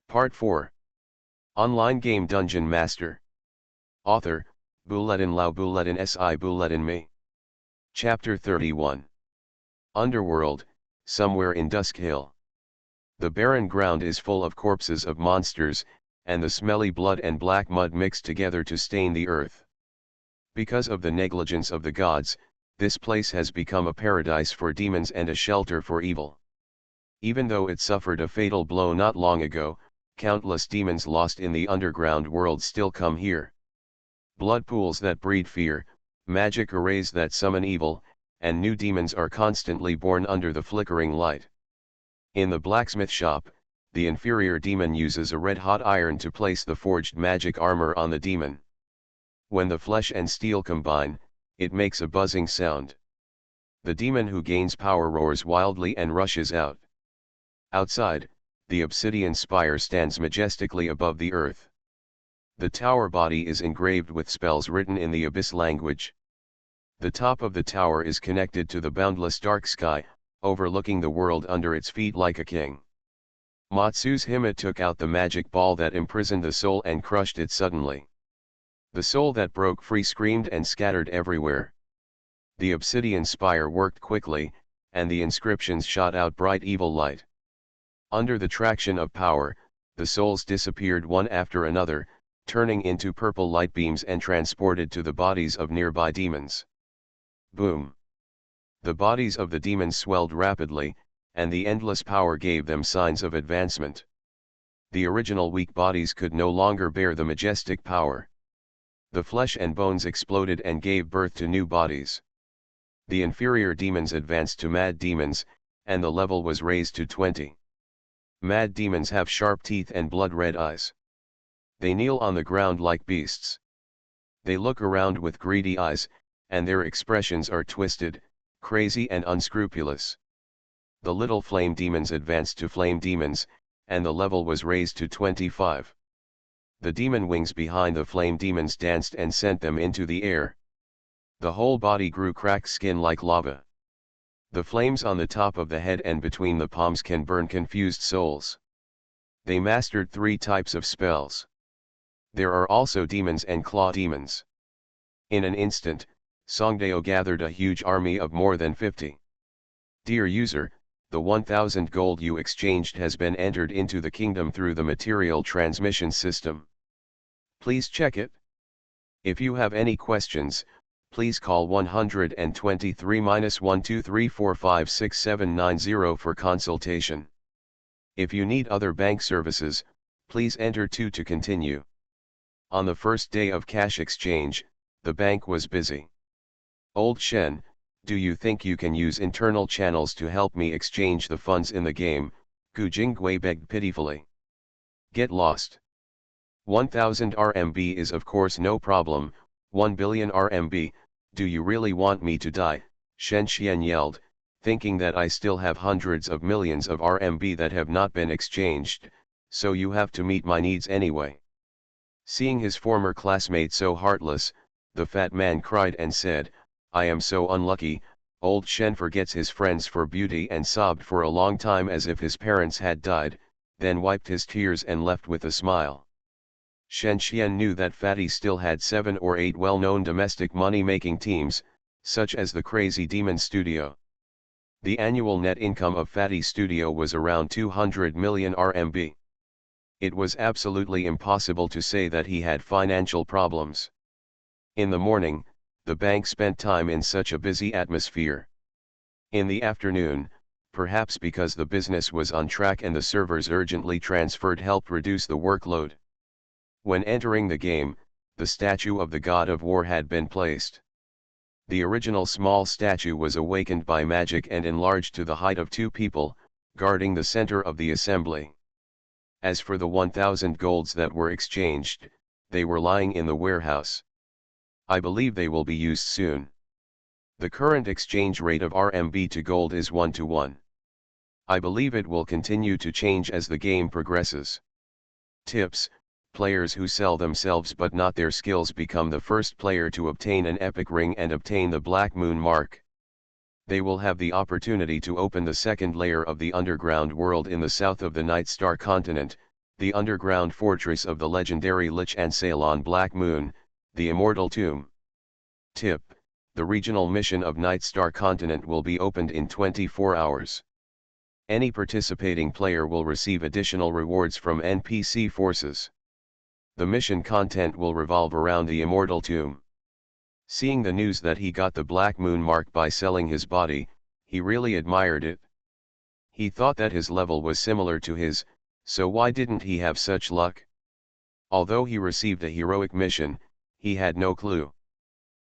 Part 4. Online game Dungeon Master. Author, Bulletin Lau Bulletin Si Bulletin Me. Chapter 31. Underworld, somewhere in Dusk Hill. The barren ground is full of corpses of monsters, and the smelly blood and black mud mix together to stain the earth. Because of the negligence of the gods, this place has become a paradise for demons and a shelter for evil. Even though it suffered a fatal blow not long ago, countless demons lost in the underground world still come here. Blood pools that breed fear, magic arrays that summon evil, and new demons are constantly born under the flickering light. In the blacksmith shop, the inferior demon uses a red-hot iron to place the forged magic armor on the demon. When the flesh and steel combine, it makes a buzzing sound. The demon who gains power roars wildly and rushes out. Outside, the obsidian spire stands majestically above the earth. The tower body is engraved with spells written in the abyss language. The top of the tower is connected to the boundless dark sky, overlooking the world under its feet like a king. Matsu's Hime took out the magic ball that imprisoned the soul and crushed it suddenly. The soul that broke free screamed and scattered everywhere. The obsidian spire worked quickly, and the inscriptions shot out bright evil light. Under the traction of power, the souls disappeared one after another, turning into purple light beams and transported to the bodies of nearby demons. Boom! The bodies of the demons swelled rapidly, and the endless power gave them signs of advancement. The original weak bodies could no longer bear the majestic power. The flesh and bones exploded and gave birth to new bodies. The inferior demons advanced to mad demons, and the level was raised to 20. Mad demons have sharp teeth and blood-red eyes. They kneel on the ground like beasts. They look around with greedy eyes, and their expressions are twisted, crazy and unscrupulous. The little flame demons advanced to flame demons, and the level was raised to 25. The demon wings behind the flame demons danced and sent them into the air. The whole body grew cracked skin like lava. The flames on the top of the head and between the palms can burn confused souls. They mastered 3 types of spells. There are also demons and claw demons. In an instant, Songdao gathered a huge army of more than 50. Dear user, the 1000 gold you exchanged has been entered into the kingdom through the material transmission system. Please check it. If you have any questions, please call 123-123456790 for consultation. If you need other bank services, please enter 2 to continue. On the first day of cash exchange, the bank was busy. Old Shen, do you think you can use internal channels to help me exchange the funds in the game? Gu Jingwei begged pitifully. Get lost. 1000 RMB is of course no problem. 1 billion RMB, do you really want me to die? Shen Xian yelled, thinking that I still have hundreds of millions of RMB that have not been exchanged, so you have to meet my needs anyway. Seeing his former classmate so heartless, the fat man cried and said, I am so unlucky. Old Shen forgets his friends for beauty and sobbed for a long time as if his parents had died, then wiped his tears and left with a smile. Shen Xian knew that Fatty still had 7 or 8 well-known domestic money-making teams, such as the Crazy Demon Studio. The annual net income of Fatty Studio was around 200 million RMB. It was absolutely impossible to say that he had financial problems. In the morning, the bank spent time in such a busy atmosphere. In the afternoon, perhaps because the business was on track and the servers urgently transferred helped reduce the workload. When entering the game, the statue of the god of war had been placed. The original small statue was awakened by magic and enlarged to the height of 2 people, guarding the center of the assembly. As for the 1000 golds that were exchanged, they were lying in the warehouse. I believe they will be used soon. The current exchange rate of RMB to gold is 1 to 1. I believe it will continue to change as the game progresses. Tips: players who sell themselves but not their skills become the first player to obtain an epic ring and obtain the Black Moon mark. They will have the opportunity to open the second layer of the underground world in the south of the Night Star continent, The underground fortress of the legendary Lich and Sail on Black Moon, the Immortal Tomb. Tip: the regional mission of Nightstar Continent will be opened in 24 hours. Any participating player will receive additional rewards from NPC forces. The mission content will revolve around the Immortal Tomb. Seeing the news that he got the Black Moon mark by selling his body, he really admired it. He thought that his level was similar to his, so why didn't he have such luck? Although he received a heroic mission, he had no clue.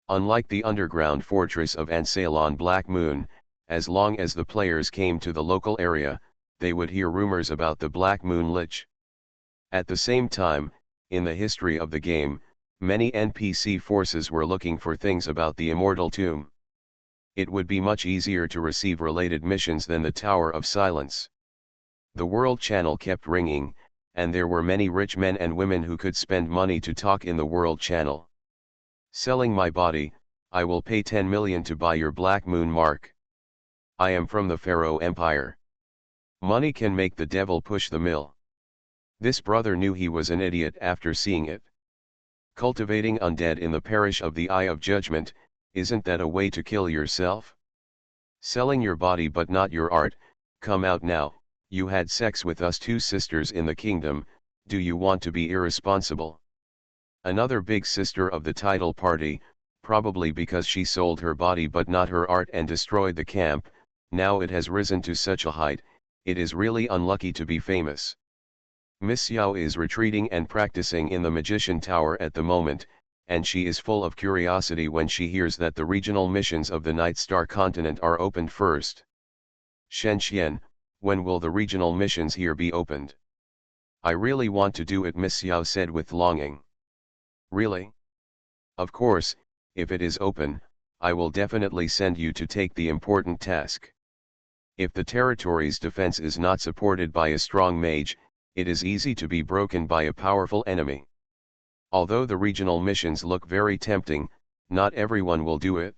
Unlike the underground fortress of Ansail on Black Moon, as long as the players came to the local area, they would hear rumors about the Black Moon Lich. At the same time, in the history of the game, many NPC forces were looking for things about the Immortal Tomb. It would be much easier to receive related missions than the Tower of Silence. The World Channel kept ringing, and there were many rich men and women who could spend money to talk in the World Channel. Selling my body, I will pay 10 million to buy your Black Moon mark. I am from the Pharaoh Empire. Money can make the devil push the mill. This brother knew he was an idiot after seeing it. Cultivating undead in the parish of the Eye of Judgment, isn't that a way to kill yourself? Selling your body but not your art, come out now, you had sex with us two sisters in the kingdom, do you want to be irresponsible? Another big sister of the title party, probably because she sold her body but not her art and destroyed the camp, now it has risen to such a height, it is really unlucky to be famous. Miss Yao is retreating and practicing in the Magician Tower at the moment, and she is full of curiosity when she hears that the regional missions of the Nightstar Continent are opened first. Shenxian, when will the regional missions here be opened? I really want to do it, Miss Yao said with longing. Really? Of course, if it is open, I will definitely send you to take the important task. If the territory's defense is not supported by a strong mage, it is easy to be broken by a powerful enemy. Although the regional missions look very tempting, not everyone will do it.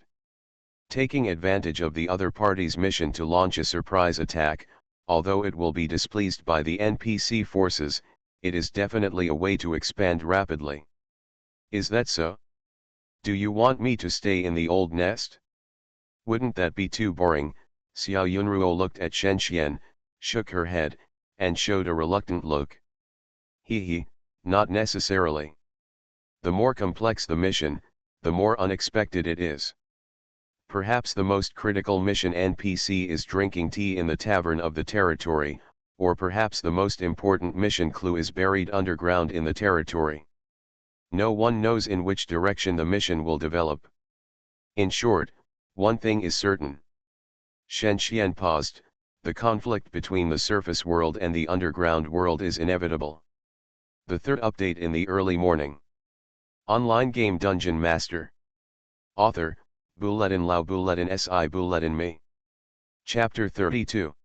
Taking advantage of the other party's mission to launch a surprise attack, although it will be displeased by the NPC forces, it is definitely a way to expand rapidly. Is that so? Do you want me to stay in the old nest? Wouldn't that be too boring? Xiao Yunruo looked at Shenxian, shook her head, and showed a reluctant look. He, not necessarily. The more complex the mission, the more unexpected it is. Perhaps the most critical mission NPC is drinking tea in the tavern of the territory, or perhaps the most important mission clue is buried underground in the territory. No one knows in which direction the mission will develop. In short, one thing is certain. Shenxian paused. The conflict between the surface world and the underground world is inevitable. The third update in the early morning. Online game Dungeon Master. Author, Buletin Lao Buletin Si Buletin Me. Chapter 32.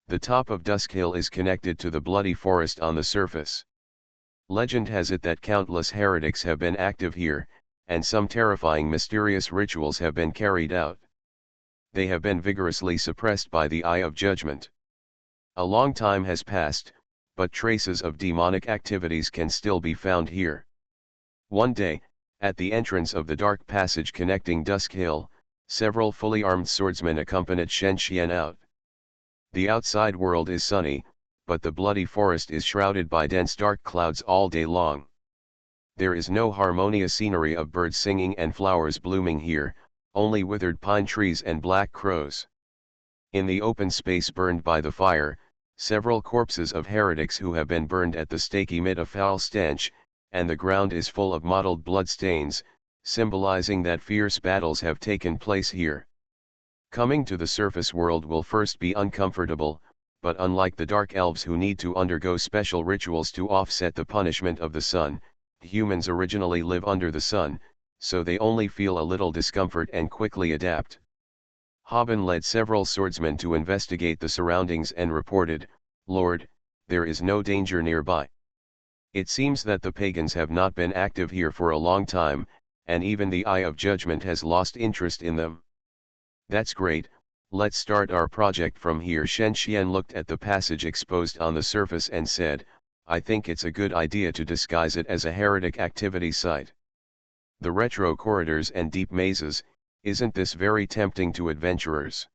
The top of Dusk Hill is connected to the bloody forest on the surface. Legend has it that countless heretics have been active here, and some terrifying mysterious rituals have been carried out. They have been vigorously suppressed by the Eye of Judgment. A long time has passed, but traces of demonic activities can still be found here. One day, at the entrance of the dark passage connecting Dusk Hill, several fully armed swordsmen accompanied Shenxian out. The outside world is sunny, but the bloody forest is shrouded by dense dark clouds all day long. There is no harmonious scenery of birds singing and flowers blooming here, only withered pine trees and black crows. In the open space burned by the fire, several corpses of heretics who have been burned at the stake emit a foul stench, and the ground is full of mottled bloodstains, symbolizing that fierce battles have taken place here. Coming to the surface world will first be uncomfortable, but unlike the dark elves who need to undergo special rituals to offset the punishment of the sun, humans originally live under the sun, so they only feel a little discomfort and quickly adapt. Haben led several swordsmen to investigate the surroundings and reported, "Lord, there is no danger nearby. It seems that the pagans have not been active here for a long time, and even the Eye of Judgment has lost interest in them." "That's great, let's start our project from here." Shenxian looked at the passage exposed on the surface and said, I think it's a good idea to disguise it as a heretic activity site. The retro corridors and deep mazes, isn't this very tempting to adventurers?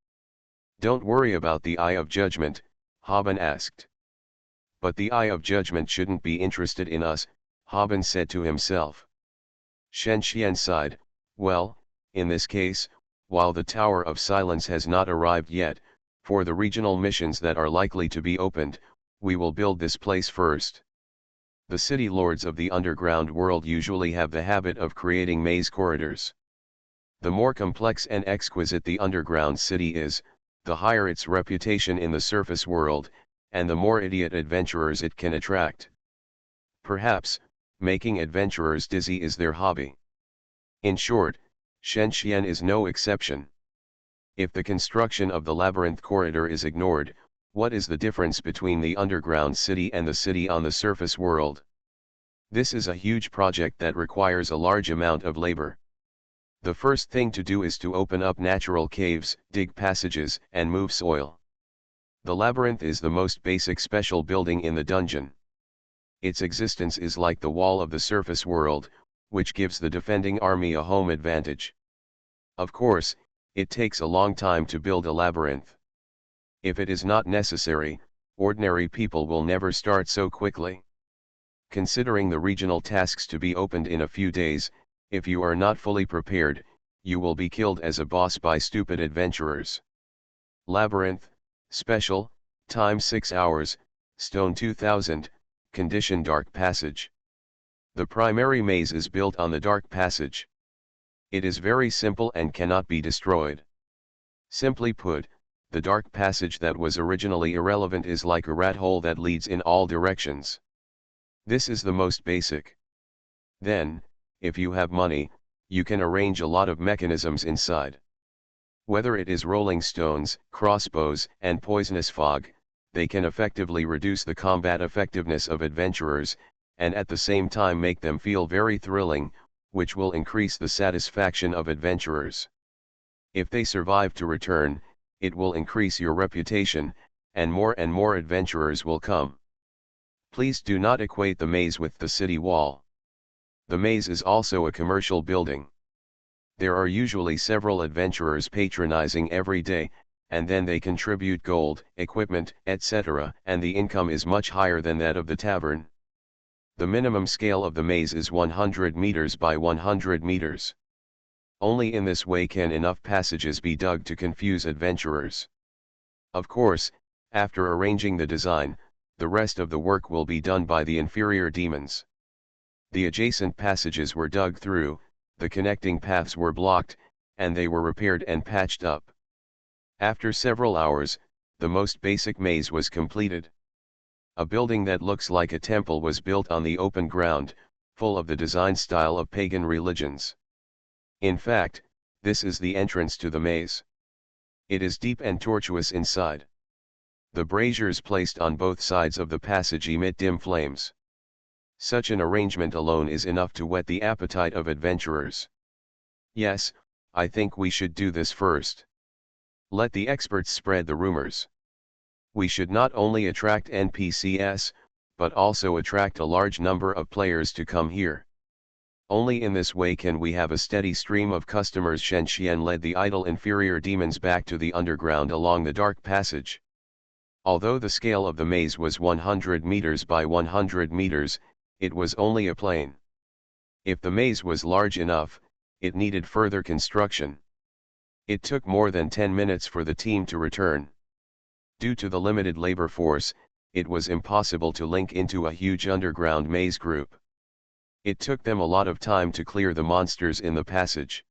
Don't worry about the Eye of Judgment, Haben asked. But the Eye of Judgment shouldn't be interested in us, Haben said to himself. Shen Xian sighed, well, in this case, while the Tower of Silence has not arrived yet, for the regional missions that are likely to be opened, we will build this place first. The city lords of the underground world usually have the habit of creating maze corridors. The more complex and exquisite the underground city is, the higher its reputation in the surface world, and the more idiot adventurers it can attract. Perhaps, making adventurers dizzy is their hobby. In short, Shen Xian is no exception. If the construction of the labyrinth corridor is ignored, what is the difference between the underground city and the city on the surface world? This is a huge project that requires a large amount of labor. The first thing to do is to open up natural caves, dig passages, and move soil. The labyrinth is the most basic special building in the dungeon. Its existence is like the wall of the surface world, which gives the defending army a home advantage. Of course, it takes a long time to build a labyrinth. If it is not necessary, ordinary people will never start so quickly. Considering the regional tasks to be opened in a few days, if you are not fully prepared, you will be killed as a boss by stupid adventurers. Labyrinth, special, time 6 hours, stone 2000, condition dark passage. The primary maze is built on the dark passage. It is very simple and cannot be destroyed. Simply put, the dark passage that was originally irrelevant is like a rat hole that leads in all directions. This is the most basic. Then, if you have money, you can arrange a lot of mechanisms inside. Whether it is rolling stones, crossbows, and poisonous fog, they can effectively reduce the combat effectiveness of adventurers, and at the same time make them feel very thrilling, which will increase the satisfaction of adventurers. If they survive to return, it will increase your reputation, and more adventurers will come. Please do not equate the maze with the city wall. The maze is also a commercial building. There are usually several adventurers patronizing every day, and then they contribute gold, equipment, etc., and the income is much higher than that of the tavern. The minimum scale of the maze is 100 meters by 100 meters. Only in this way can enough passages be dug to confuse adventurers. Of course, after arranging the design, the rest of the work will be done by the inferior demons. The adjacent passages were dug through, the connecting paths were blocked, and they were repaired and patched up. After several hours, the most basic maze was completed. A building that looks like a temple was built on the open ground, full of the design style of pagan religions. In fact, this is the entrance to the maze. It is deep and tortuous inside. The braziers placed on both sides of the passage emit dim flames. Such an arrangement alone is enough to whet the appetite of adventurers. Yes, I think we should do this first. Let the experts spread the rumors. We should not only attract NPCs, but also attract a large number of players to come here. Only in this way can we have a steady stream of customers. Shen Xian led the idle inferior demons back to the underground along the dark passage. Although the scale of the maze was 100 meters by 100 meters, it was only a plane. If the maze was large enough, it needed further construction. It took more than 10 minutes for the team to return. Due to the limited labor force, it was impossible to link into a huge underground maze group. It took them a lot of time to clear the monsters in the passage.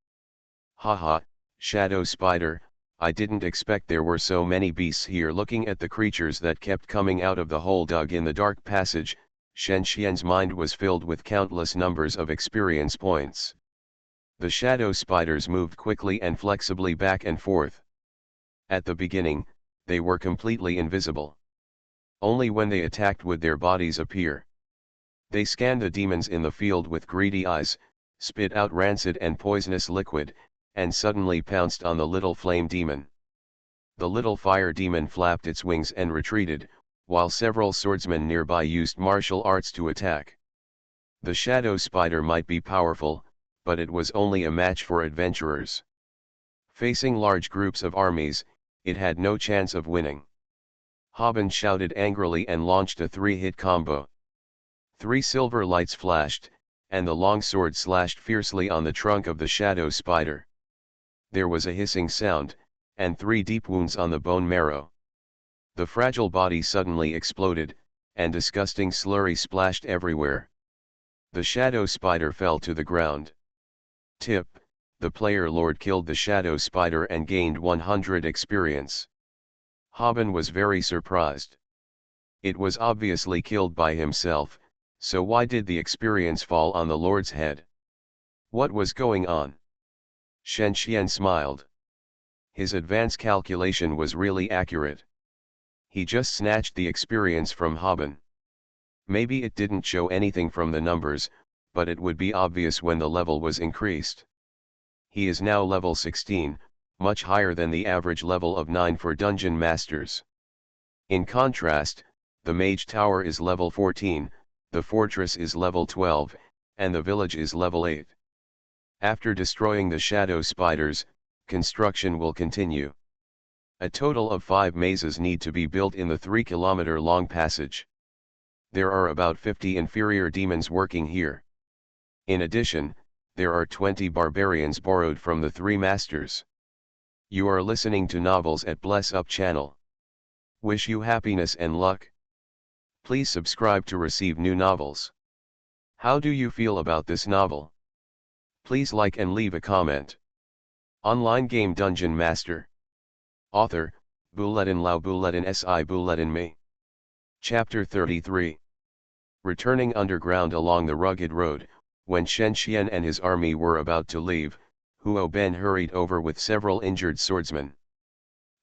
Haha, Shadow Spider, I didn't expect there were so many beasts here. Looking at the creatures that kept coming out of the hole dug in the dark passage, Shen Xian's mind was filled with countless numbers of experience points. The shadow spiders moved quickly and flexibly back and forth. At the beginning, they were completely invisible. Only when they attacked would their bodies appear. They scanned the demons in the field with greedy eyes, spit out rancid and poisonous liquid, and suddenly pounced on the little flame demon. The little fire demon flapped its wings and retreated, while several swordsmen nearby used martial arts to attack. The shadow spider might be powerful, but it was only a match for adventurers. Facing large groups of armies, it had no chance of winning. Haben shouted angrily and launched a 3-hit combo. 3 silver lights flashed, and the long sword slashed fiercely on the trunk of the shadow spider. There was a hissing sound, and 3 deep wounds on the bone marrow. The fragile body suddenly exploded, and disgusting slurry splashed everywhere. The shadow spider fell to the ground. Tip: the player lord killed the shadow spider and gained 100 experience. Haben was very surprised. It was obviously killed by himself, so why did the experience fall on the lord's head? What was going on? Shen Xian smiled. His advance calculation was really accurate. He just snatched the experience from Haben. Maybe it didn't show anything from the numbers, but it would be obvious when the level was increased. He is now level 16, much higher than the average level of 9 for dungeon masters. In contrast, the mage tower is level 14, the fortress is level 12, and the village is level 8. After destroying the shadow spiders, construction will continue. A total of 5 mazes need to be built in the 3-kilometer-long passage. There are about 50 inferior demons working here. In addition, there are 20 barbarians borrowed from the 3 masters. You are listening to Novels at Bless Up channel. Wish you happiness and luck. Please subscribe to receive new novels. How do you feel about this novel? Please like and leave a comment. Online game Dungeon Master. Author, Bulletin Lao Bulletin Si Bulletin Me. Chapter 33. Returning underground along the rugged road, when Shen Xian and his army were about to leave, Huo Ben hurried over with several injured swordsmen.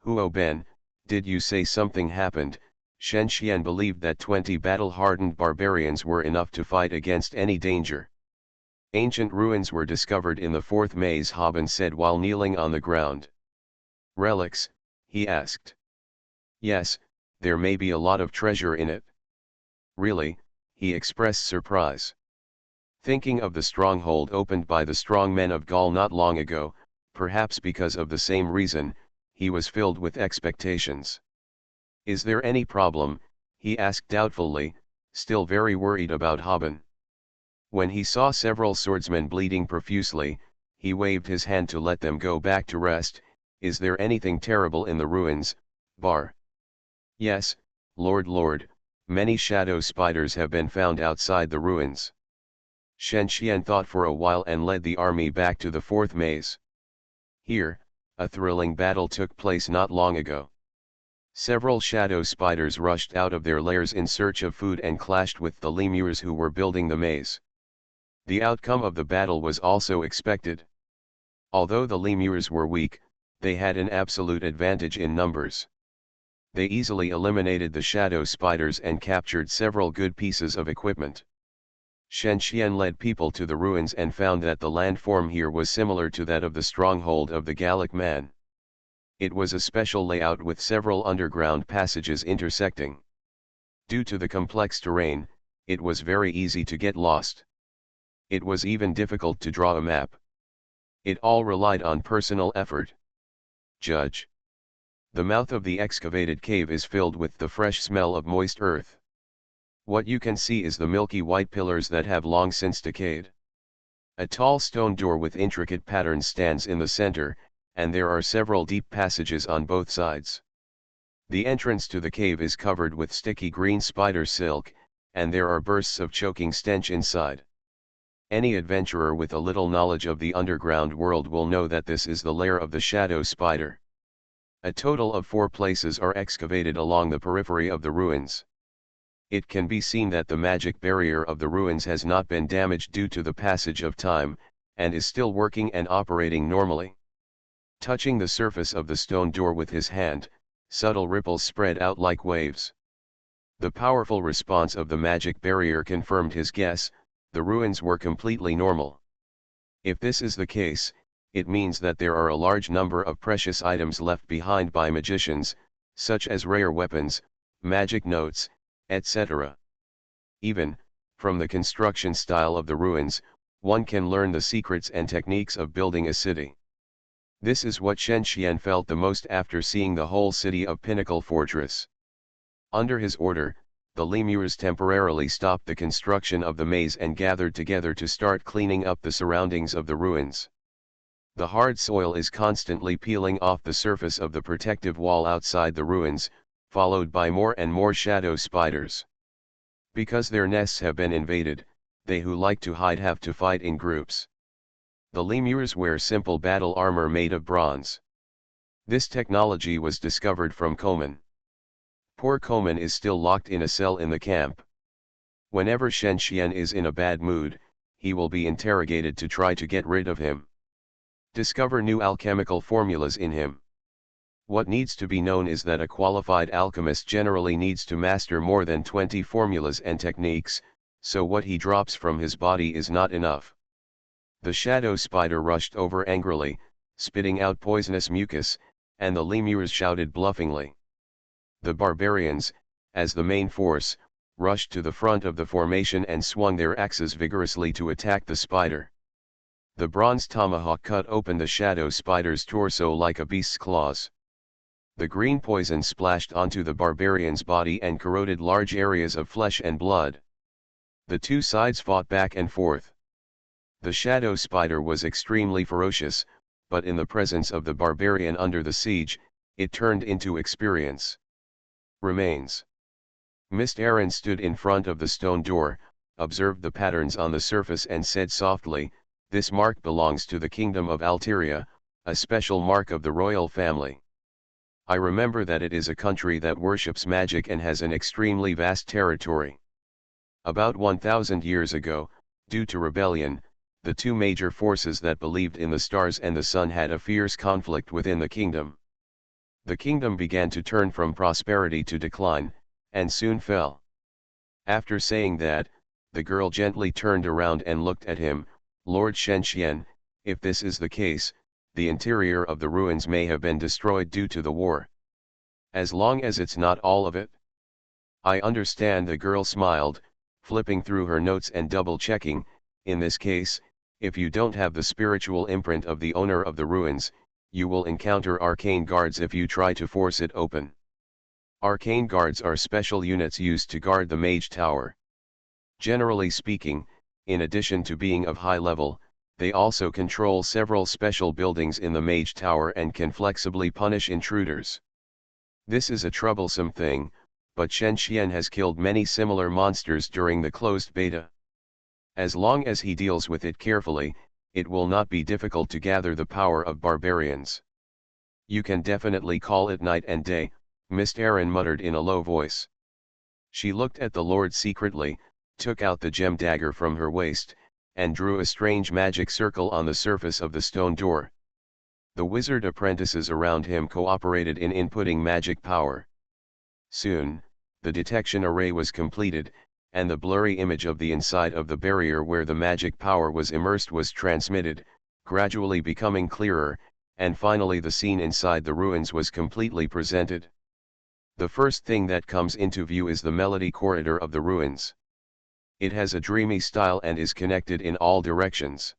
Huo Ben, did you say something happened? Shen Xian believed that 20 battle-hardened barbarians were enough to fight against any danger. Ancient ruins were discovered in the 4th maze, Haben said while kneeling on the ground. Relics? He asked. Yes, there may be a lot of treasure in it. Really? He expressed surprise. Thinking of the stronghold opened by the strong men of Gaul not long ago, perhaps because of the same reason, he was filled with expectations. Is there any problem? He asked doubtfully, still very worried about Haben. When he saw several swordsmen bleeding profusely, he waved his hand to let them go back to rest. Is there anything terrible in the ruins, Bar? Yes, Lord, many shadow spiders have been found outside the ruins. Shen Xian thought for a while and led the army back to the 4th maze. Here, a thrilling battle took place not long ago. Several shadow spiders rushed out of their lairs in search of food and clashed with the lemurs who were building the maze. The outcome of the battle was also expected. Although the lemurs were weak, they had an absolute advantage in numbers. They easily eliminated the shadow spiders and captured several good pieces of equipment. Shen Xian led people to the ruins and found that the landform here was similar to that of the stronghold of the Gallic man. It was a special layout with several underground passages intersecting. Due to the complex terrain, it was very easy to get lost. It was even difficult to draw a map. It all relied on personal effort. Judge. The mouth of the excavated cave is filled with the fresh smell of moist earth. What you can see is the milky white pillars that have long since decayed. A tall stone door with intricate patterns stands in the center, and there are several deep passages on both sides. The entrance to the cave is covered with sticky green spider silk, and there are bursts of choking stench inside. Any adventurer with a little knowledge of the underground world will know that this is the lair of the shadow spider. A total of 4 places are excavated along the periphery of the ruins. It can be seen that the magic barrier of the ruins has not been damaged due to the passage of time, and is still working and operating normally. Touching the surface of the stone door with his hand, subtle ripples spread out like waves. The powerful response of the magic barrier confirmed his guess. The ruins were completely normal. If this is the case, it means that there are a large number of precious items left behind by magicians, such as rare weapons, magic notes, etc. Even, from the construction style of the ruins, one can learn the secrets and techniques of building a city. This is what Shen Xian felt the most after seeing the whole city of Pinnacle Fortress. Under his order, the lemurs temporarily stopped the construction of the maze and gathered together to start cleaning up the surroundings of the ruins. The hard soil is constantly peeling off the surface of the protective wall outside the ruins, followed by more and more shadow spiders. Because their nests have been invaded, they who like to hide have to fight in groups. The lemurs wear simple battle armor made of bronze. This technology was discovered from Komen. Poor Komen is still locked in a cell in the camp. Whenever Shen Xian is in a bad mood, he will be interrogated to try to get rid of him. Discover new alchemical formulas in him. What needs to be known is that a qualified alchemist generally needs to master more than 20 formulas and techniques, so what he drops from his body is not enough. The shadow spider rushed over angrily, spitting out poisonous mucus, and the lemurs shouted bluffingly. The barbarians, as the main force, rushed to the front of the formation and swung their axes vigorously to attack the spider. The bronze tomahawk cut open the shadow spider's torso like a beast's claws. The green poison splashed onto the barbarian's body and corroded large areas of flesh and blood. The two sides fought back and forth. The shadow spider was extremely ferocious, but in the presence of the barbarian under the siege, it turned into experience. Remains. Mist Aaron stood in front of the stone door, observed the patterns on the surface and said softly, "This mark belongs to the kingdom of Alteria, a special mark of the royal family. I remember that it is a country that worships magic and has an extremely vast territory. About 1,000 years ago, due to rebellion, the two major forces that believed in the stars and the sun had a fierce conflict within the kingdom. The kingdom began to turn from prosperity to decline, and soon fell." After saying that, the girl gently turned around and looked at him. "Lord Shen Xian, if this is the case, the interior of the ruins may have been destroyed due to the war. As long as it's not all of it." "I understand," the girl smiled, flipping through her notes and double-checking. "In this case, if you don't have the spiritual imprint of the owner of the ruins, you will encounter arcane guards if you try to force it open. Arcane guards are special units used to guard the mage tower. Generally speaking, in addition to being of high level, they also control several special buildings in the mage tower and can flexibly punish intruders. This is a troublesome thing, but Shen Xian has killed many similar monsters during the closed beta. As long as he deals with it carefully, it will not be difficult to gather the power of barbarians. You can definitely call it night and day," Mist Aaron muttered in a low voice. She looked at the Lord secretly, took out the gem dagger from her waist, and drew a strange magic circle on the surface of the stone door. The wizard apprentices around him cooperated in inputting magic power. Soon, the detection array was completed, and the blurry image of the inside of the barrier where the magic power was immersed was transmitted, gradually becoming clearer, and finally the scene inside the ruins was completely presented. The first thing that comes into view is the melody corridor of the ruins. It has a dreamy style and is connected in all directions.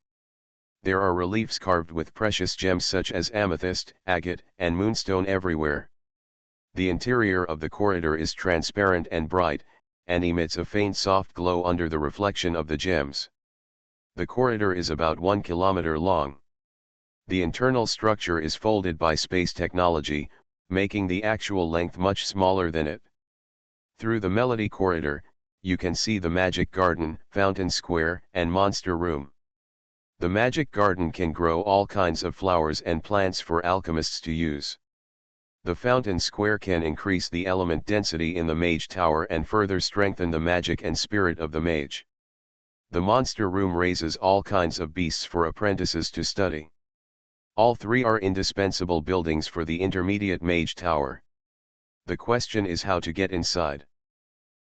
There are reliefs carved with precious gems such as amethyst, agate, and moonstone everywhere. The interior of the corridor is transparent and bright, and emits a faint soft glow under the reflection of the gems. The corridor is about 1 kilometer long. The internal structure is folded by space technology, making the actual length much smaller than it. Through the melody corridor, you can see the magic garden, fountain square, and monster room. The magic garden can grow all kinds of flowers and plants for alchemists to use. The fountain square can increase the element density in the mage tower and further strengthen the magic and spirit of the mage. The monster room raises all kinds of beasts for apprentices to study. All three are indispensable buildings for the intermediate mage tower. The question is how to get inside.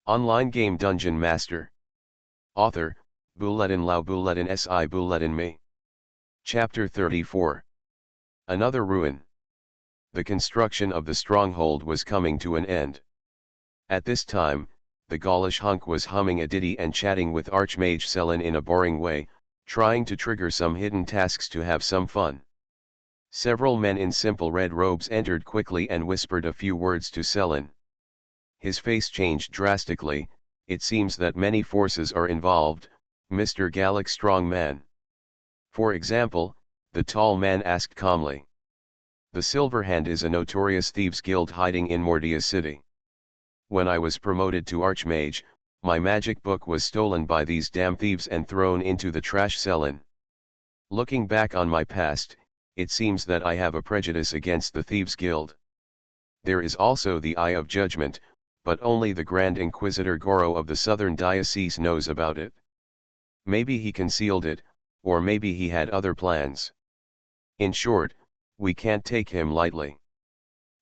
Online game Dungeon Master. Author, Bulletin Lao Bulletin Si Bulletin Me. Chapter 34. Another ruin. The construction of the stronghold was coming to an end. At this time, the Gaulish hunk was humming a ditty and chatting with Archmage Selin in a boring way, trying to trigger some hidden tasks to have some fun. Several men in simple red robes entered quickly and whispered a few words to Selin. His face changed drastically. It seems that many forces are involved, Mr. Gallic Strongman. For example, the tall man asked calmly. The Silverhand is a notorious thieves guild hiding in Mordia City. When I was promoted to Archmage, my magic book was stolen by these damn thieves and thrown into the trash Selin. Looking back on my past, it seems that I have a prejudice against the Thieves Guild. There is also the Eye of Judgment, but only the Grand Inquisitor Goro of the Southern Diocese knows about it. Maybe he concealed it, or maybe he had other plans. In short, we can't take him lightly.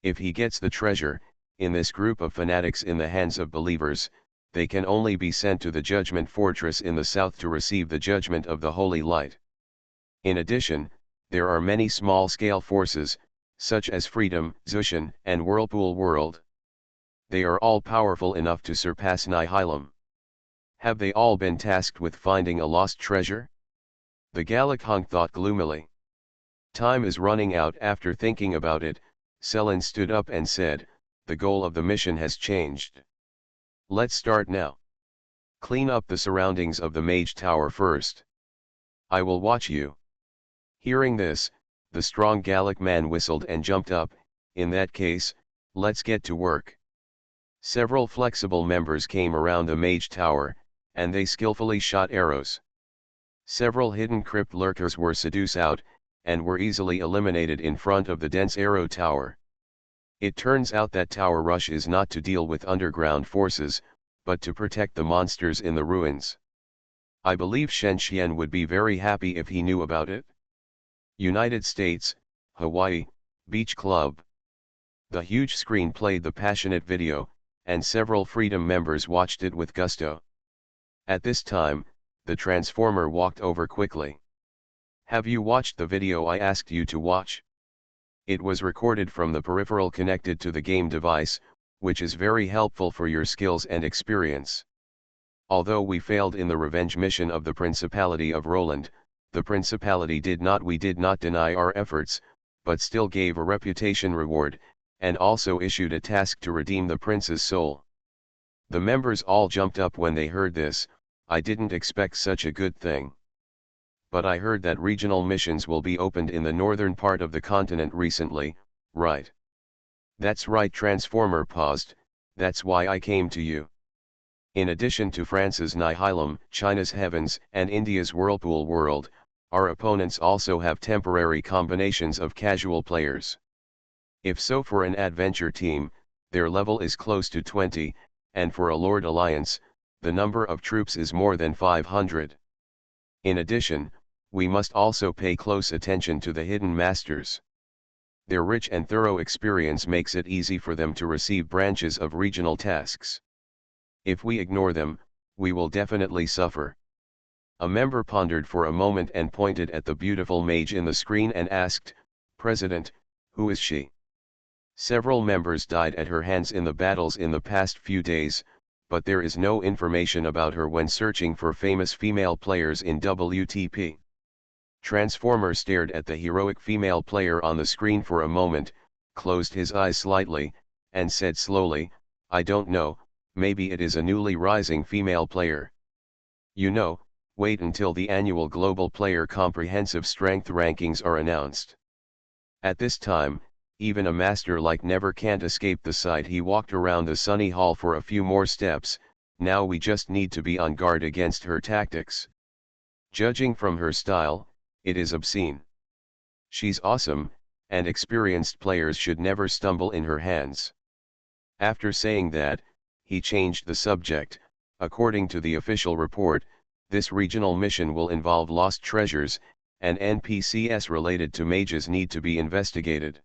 If he gets the treasure, in this group of fanatics in the hands of believers, they can only be sent to the Judgment Fortress in the south to receive the judgment of the Holy Light. In addition, there are many small-scale forces, such as Freedom, Zushan, and Whirlpool World. They are all powerful enough to surpass Nihilum. Have they all been tasked with finding a lost treasure? The Gallic hunk thought gloomily. Time is running out. After thinking about it, Selin stood up and said, the goal of the mission has changed. Let's start now. Clean up the surroundings of the Mage Tower first. I will watch you. Hearing this, the strong Gallic man whistled and jumped up. In that case, let's get to work. Several flexible members came around the Mage Tower, and they skillfully shot arrows. Several hidden crypt lurkers were seduced out, and were easily eliminated in front of the dense arrow tower. It turns out that Tower Rush is not to deal with underground forces, but to protect the monsters in the ruins. I believe Shen Xian would be very happy if he knew about it. United States, Hawaii, Beach Club. The huge screen played the passionate video, and several Freedom members watched it with gusto. At this time, the Transformer walked over quickly. Have you watched the video I asked you to watch? It was recorded from the peripheral connected to the game device, which is very helpful for your skills and experience. Although we failed in the revenge mission of the Principality of Roland, the Principality did not deny our efforts, but still gave a reputation reward, and also issued a task to redeem the prince's soul. The members all jumped up when they heard this. I didn't expect such a good thing. But I heard that regional missions will be opened in the northern part of the continent recently, right? That's right. Transformer paused. That's why I came to you. In addition to France's Nihilum, China's Heavens, and India's Whirlpool World, our opponents also have temporary combinations of casual players. If so, for an adventure team, their level is close to 20, and for a Lord Alliance, the number of troops is more than 500. In addition, we must also pay close attention to the hidden masters. Their rich and thorough experience makes it easy for them to receive branches of regional tasks. If we ignore them, we will definitely suffer. A member pondered for a moment and pointed at the beautiful mage in the screen and asked, President, who is she? Several members died at her hands in the battles in the past few days, but there is no information about her when searching for famous female players in WTP. Transformer stared at the heroic female player on the screen for a moment, closed his eyes slightly, and said slowly, I don't know, maybe it is a newly rising female player. You know, wait until the annual Global Player Comprehensive Strength rankings are announced. At this time, even a master like Never can't escape the sight. He walked around the sunny hall for a few more steps. Now we just need to be on guard against her tactics. Judging from her style, it is obscene. She's awesome, and experienced players should never stumble in her hands. After saying that, he changed the subject. According to the official report, this regional mission will involve lost treasures, and NPCs related to mages need to be investigated.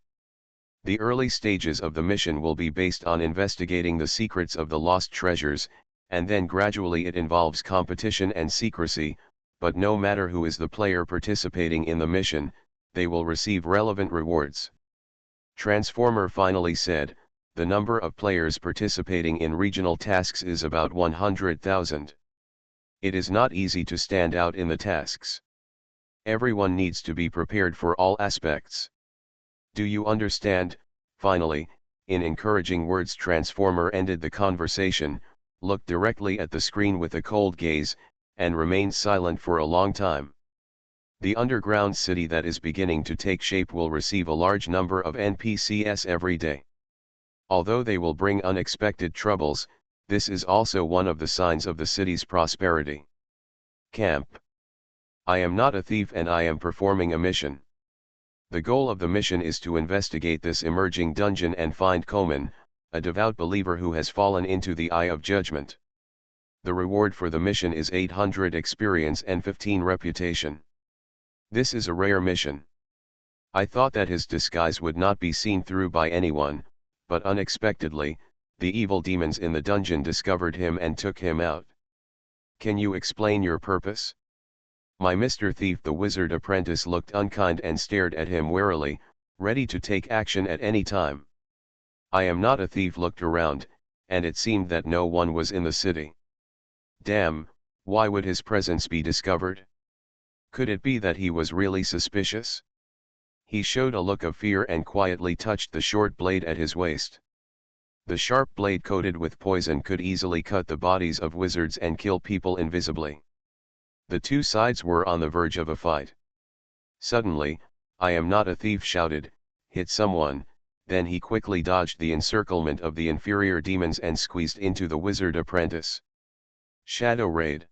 The early stages of the mission will be based on investigating the secrets of the lost treasures, and then gradually it involves competition and secrecy, but no matter who is the player participating in the mission, they will receive relevant rewards. Transformer finally said, the number of players participating in regional tasks is about 100,000. It is not easy to stand out in the tasks. Everyone needs to be prepared for all aspects. Do you understand? Finally, in encouraging words, Transformer ended the conversation, looked directly at the screen with a cold gaze, and remained silent for a long time. The underground city that is beginning to take shape will receive a large number of NPCs every day. Although they will bring unexpected troubles, this is also one of the signs of the city's prosperity. Camp. I am not a thief and I am performing a mission. The goal of the mission is to investigate this emerging dungeon and find Komen, a devout believer who has fallen into the eye of judgment. The reward for the mission is 800 experience and 15 reputation. This is a rare mission. I thought that his disguise would not be seen through by anyone, but unexpectedly, the evil demons in the dungeon discovered him and took him out. Can you explain your purpose? My Mr. Thief, the wizard apprentice, looked unkind and stared at him warily, ready to take action at any time. I am not a thief. Looked around, and it seemed that no one was in the city. Damn, why would his presence be discovered? Could it be that he was really suspicious? He showed a look of fear and quietly touched the short blade at his waist. The sharp blade coated with poison could easily cut the bodies of wizards and kill people invisibly. The two sides were on the verge of a fight. Suddenly, I am not a thief shouted, hit someone, then he quickly dodged the encirclement of the inferior demons and squeezed into the wizard apprentice. Shadow Raid.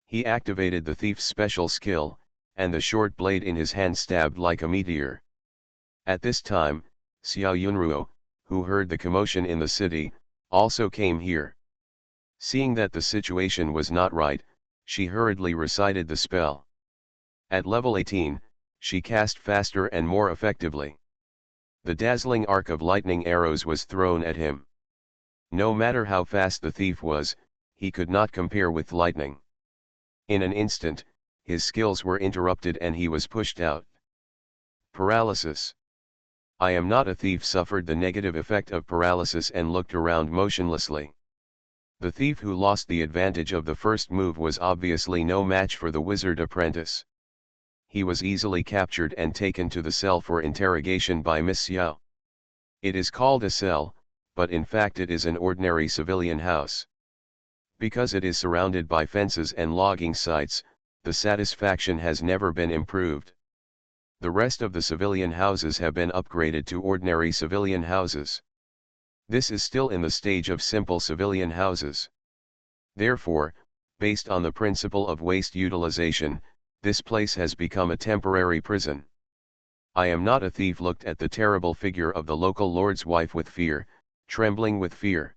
He activated the thief's special skill, and the short blade in his hand stabbed like a meteor. At this time, Xiao Yunruo, who heard the commotion in the city, also came here. Seeing that the situation was not right, she hurriedly recited the spell. At level 18, she cast faster and more effectively. The dazzling arc of lightning arrows was thrown at him. No matter how fast the thief was, he could not compare with lightning. In an instant, his skills were interrupted and he was pushed out. Paralysis. I am not a thief suffered the negative effect of paralysis and looked around motionlessly. The thief who lost the advantage of the first move was obviously no match for the wizard apprentice. He was easily captured and taken to the cell for interrogation by Miss Xiao. It is called a cell, but in fact it is an ordinary civilian house. Because it is surrounded by fences and logging sites, the satisfaction has never been improved. The rest of the civilian houses have been upgraded to ordinary civilian houses. This is still in the stage of simple civilian houses. Therefore, based on the principle of waste utilization, this place has become a temporary prison. I am not a thief looked at the terrible figure of the local lord's wife with fear, trembling with fear.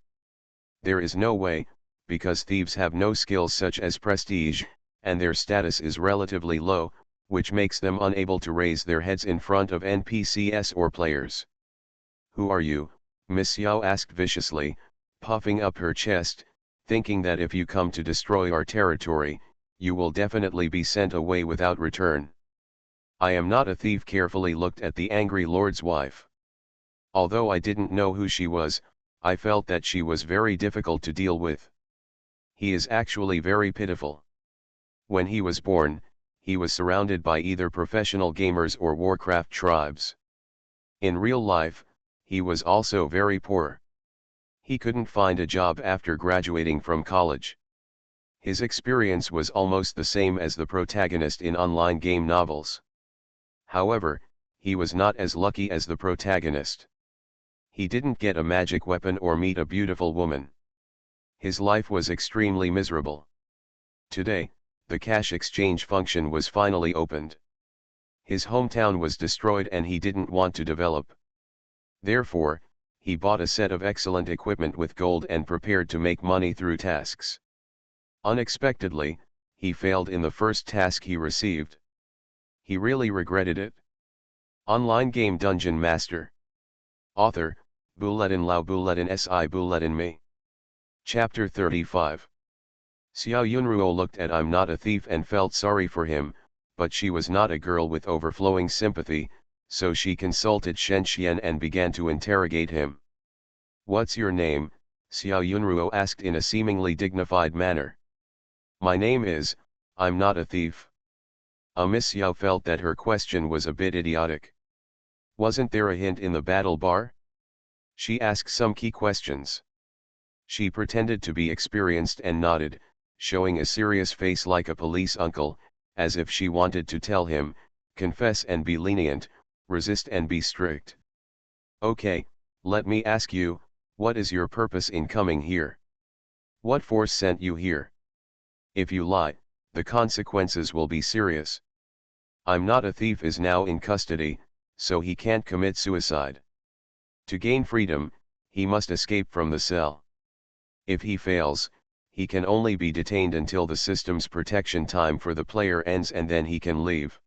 There is no way, because thieves have no skills such as prestige, and their status is relatively low, which makes them unable to raise their heads in front of NPCs or players. Who are you? Miss Xiao asked viciously, puffing up her chest, thinking that if you come to destroy our territory, you will definitely be sent away without return. I am not a thief carefully looked at the angry lord's wife. Although I didn't know who she was, I felt that she was very difficult to deal with. He is actually very pitiful. When he was born, he was surrounded by either professional gamers or Warcraft tribes. In real life, he was also very poor. He couldn't find a job after graduating from college. His experience was almost the same as the protagonist in online game novels. However, he was not as lucky as the protagonist. He didn't get a magic weapon or meet a beautiful woman. His life was extremely miserable. Today, the cash exchange function was finally opened. His hometown was destroyed and he didn't want to develop. Therefore, he bought a set of excellent equipment with gold and prepared to make money through tasks. Unexpectedly, he failed in the first task he received. He really regretted it. Online game DungeonMaster. Author, Bulletin Lao Bulletin Si Bulletin Me. Chapter 35. Xiao Yunruo looked at I'm not a thief and felt sorry for him, but she was not a girl with overflowing sympathy, so she consulted Shen Xian and began to interrogate him. "What's your name?" Xiao Yunruo asked in a seemingly dignified manner. "My name is, I'm not a thief." Miss Xiao felt that her question was a bit idiotic. Wasn't there a hint in the battle bar? She asked some key questions. She pretended to be experienced and nodded, showing a serious face like a police uncle, as if she wanted to tell him, confess and be lenient, resist and be strict. "Okay, let me ask you, what is your purpose in coming here? What force sent you here? If you lie, the consequences will be serious." "I'm not a thief" is now in custody, so he can't commit suicide. To gain freedom, he must escape from the cell. If he fails, he can only be detained until the system's protection time for the player ends and then he can leave.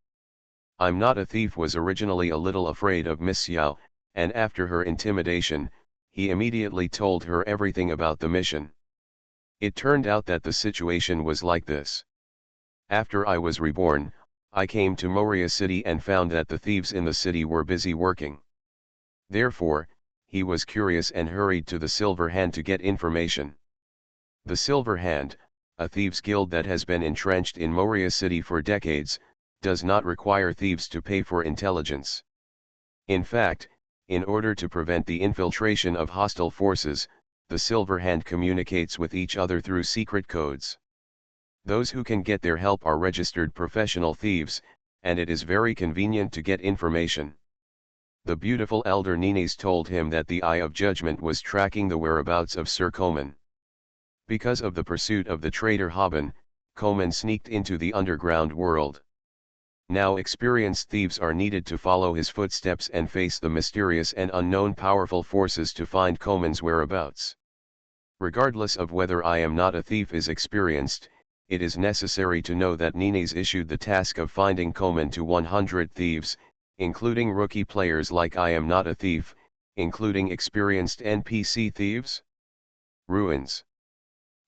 "I'm not a thief" was originally a little afraid of Miss Xiao, and after her intimidation, he immediately told her everything about the mission. It turned out that the situation was like this. After I was reborn, I came to Moria City and found that the thieves in the city were busy working. Therefore, he was curious and hurried to the Silver Hand to get information. The Silver Hand, a thieves' guild that has been entrenched in Moria City for decades, does not require thieves to pay for intelligence. In fact, in order to prevent the infiltration of hostile forces, the Silver Hand communicates with each other through secret codes. Those who can get their help are registered professional thieves, and it is very convenient to get information. The beautiful elder Nines told him that the Eye of Judgment was tracking the whereabouts of Sir Komen. Because of the pursuit of the traitor Haben, Komen sneaked into the underground world. Now experienced thieves are needed to follow his footsteps and face the mysterious and unknown powerful forces to find Komen's whereabouts. Regardless of whether I am not a thief is experienced, it is necessary to know that Nines issued the task of finding Komen to 100 thieves, including rookie players like I am not a thief, including experienced NPC thieves. Ruins.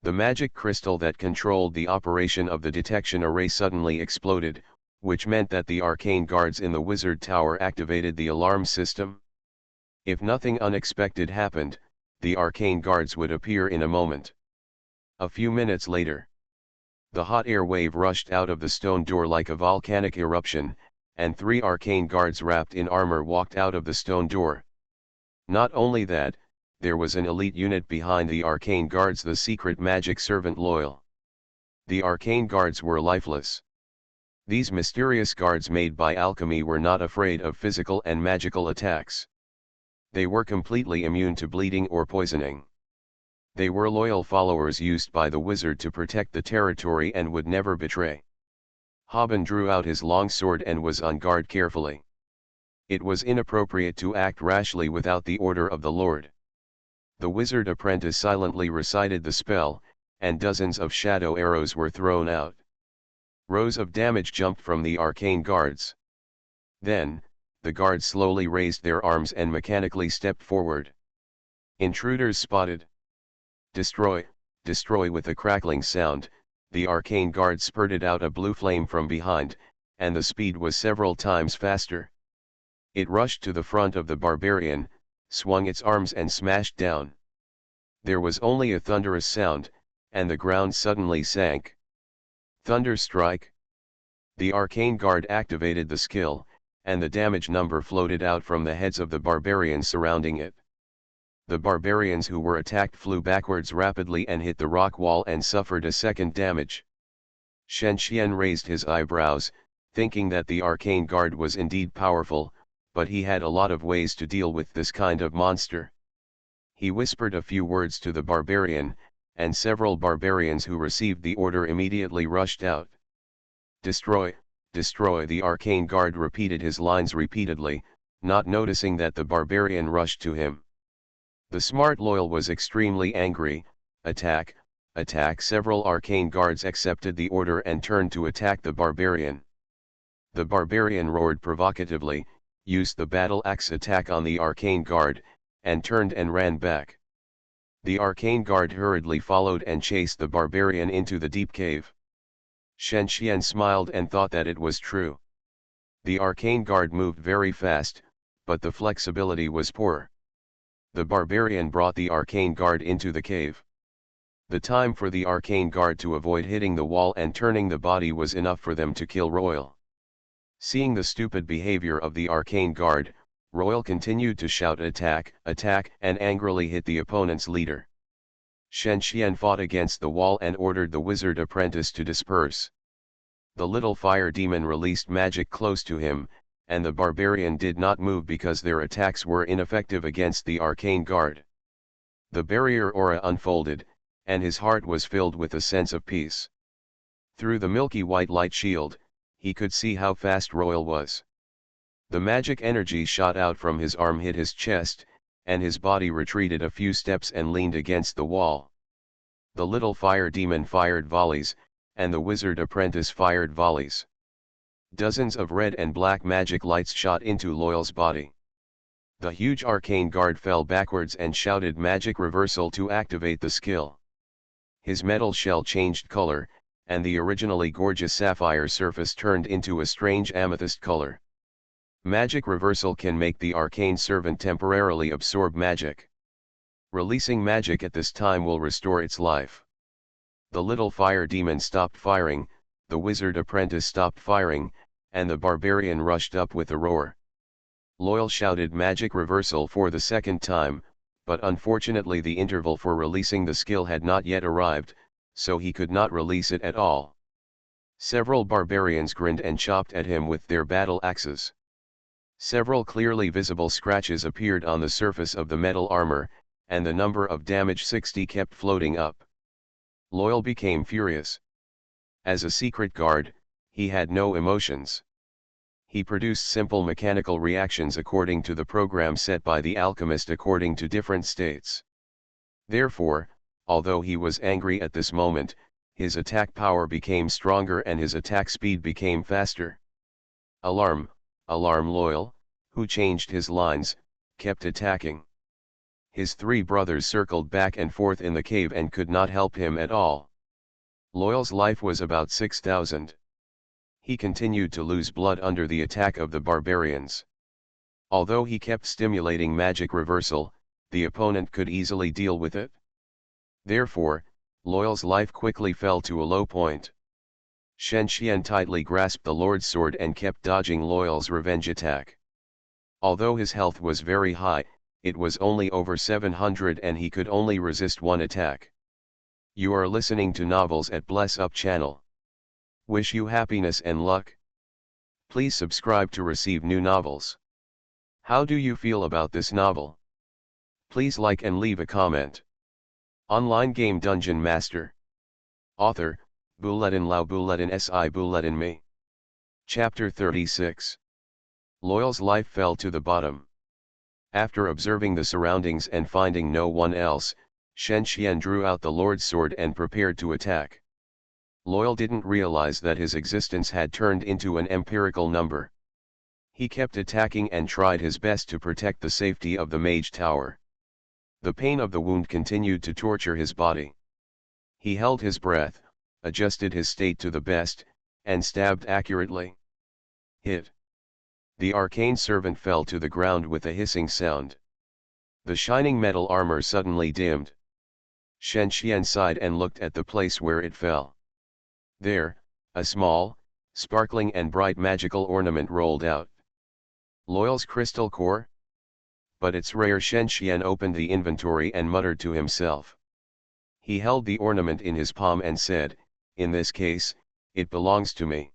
The magic crystal that controlled the operation of the detection array suddenly exploded, which meant that the arcane guards in the wizard tower activated the alarm system. If nothing unexpected happened, the arcane guards would appear in a moment. A few minutes later, the hot air wave rushed out of the stone door like a volcanic eruption, and 3 arcane guards wrapped in armor walked out of the stone door. Not only that, there was an elite unit behind the arcane guards, the secret magic servant Loyal. The arcane guards were lifeless. These mysterious guards made by alchemy were not afraid of physical and magical attacks. They were completely immune to bleeding or poisoning. They were loyal followers used by the wizard to protect the territory and would never betray. Haben drew out his long sword and was on guard carefully. It was inappropriate to act rashly without the order of the Lord. The wizard apprentice silently recited the spell, and dozens of shadow arrows were thrown out. Rows of damage jumped from the arcane guards. Then, the guards slowly raised their arms and mechanically stepped forward. Intruders spotted. Destroy, destroy! With a crackling sound, the arcane guard spurted out a blue flame from behind, and the speed was several times faster. It rushed to the front of the barbarian, swung its arms and smashed down. There was only a thunderous sound, and the ground suddenly sank. Thunder strike. The arcane guard activated the skill, and the damage number floated out from the heads of the barbarians surrounding it. The barbarians who were attacked flew backwards rapidly and hit the rock wall and suffered a second damage. Shen Xian raised his eyebrows, thinking that the arcane guard was indeed powerful, but he had a lot of ways to deal with this kind of monster. He whispered a few words to the barbarian, and several barbarians who received the order immediately rushed out. Destroy, destroy! The arcane guard repeated his lines repeatedly, not noticing that the barbarian rushed to him. The smart Loyal was extremely angry. Attack, attack! Several arcane guards accepted the order and turned to attack the barbarian. The barbarian roared provocatively, used the battle axe attack on the arcane guard, and turned and ran back. The arcane guard hurriedly followed and chased the barbarian into the deep cave. Shen Xian smiled and thought that it was true. The arcane guard moved very fast, but the flexibility was poor. the barbarian brought the arcane guard into the cave. The time for the arcane guard to avoid hitting the wall and turning the body was enough for them to kill Royal. Seeing the stupid behavior of the arcane guard, Royal continued to shout attack, attack, and angrily hit the opponent's leader. Shen Xian fought against the wall and ordered the wizard apprentice to disperse. The little fire demon released magic close to him, and the barbarian did not move because their attacks were ineffective against the arcane guard. The barrier aura unfolded, and his heart was filled with a sense of peace. Through the milky white light shield, he could see how fast Royal was. The magic energy shot out from his arm, hit his chest, and his body retreated a few steps and leaned against the wall. The little fire demon fired volleys, and the wizard apprentice fired volleys. Dozens of red and black magic lights shot into Loyal's body. The huge arcane guard fell backwards and shouted magic reversal to activate the skill. His metal shell changed color, and the originally gorgeous sapphire surface turned into a strange amethyst color. Magic reversal can make the arcane servant temporarily absorb magic. Releasing magic at this time will restore its life. The little fire demon stopped firing, the wizard apprentice stopped firing, and the barbarian rushed up with a roar. Loyal shouted magic reversal for the second time, but unfortunately the interval for releasing the skill had not yet arrived, so he could not release it at all. Several barbarians grinned and chopped at him with their battle axes. Several clearly visible scratches appeared on the surface of the metal armor, and the number of damage 60 kept floating up. Loyal became furious. As a secret guard, he had no emotions. He produced simple mechanical reactions according to the program set by the alchemist according to different states. Therefore, although he was angry at this moment, his attack power became stronger and his attack speed became faster. Alarm, alarm! Loyal, who changed his lines, kept attacking. His three brothers circled back and forth in the cave and could not help him at all. Loyal's life was about 6,000. He continued to lose blood under the attack of the barbarians. Although he kept stimulating magic reversal, the opponent could easily deal with it. Therefore, Loyal's life quickly fell to a low point. Shen Xian tightly grasped the Lord's sword and kept dodging Loyal's revenge attack. Although his health was very high, it was only over 700 and he could only resist one attack. You are listening to Novels at Bless Up channel. Wish you happiness and luck. Please subscribe to receive new novels. How do you feel about this novel? Please like and leave a comment. Online game Dungeon Master. Author, Bulletin Lao Bulletin Si Bulletin Me. Chapter 36. Loyal's life fell to the bottom. After observing the surroundings and finding no one else, Shen Xian drew out the Lord's sword and prepared to attack. Loyal didn't realize that his existence had turned into an empirical number. He kept attacking and tried his best to protect the safety of the mage tower. The pain of the wound continued to torture his body. He held his breath, adjusted his state to the best, and stabbed accurately. Hit. The arcane servant fell to the ground with a hissing sound. The shining metal armor suddenly dimmed. Shen Xian sighed and looked at the place where it fell. There, a small, sparkling and bright magical ornament rolled out. Loyal's crystal core? But it's rare. Shen Xian opened the inventory and muttered to himself. He held the ornament in his palm and said, in this case, it belongs to me.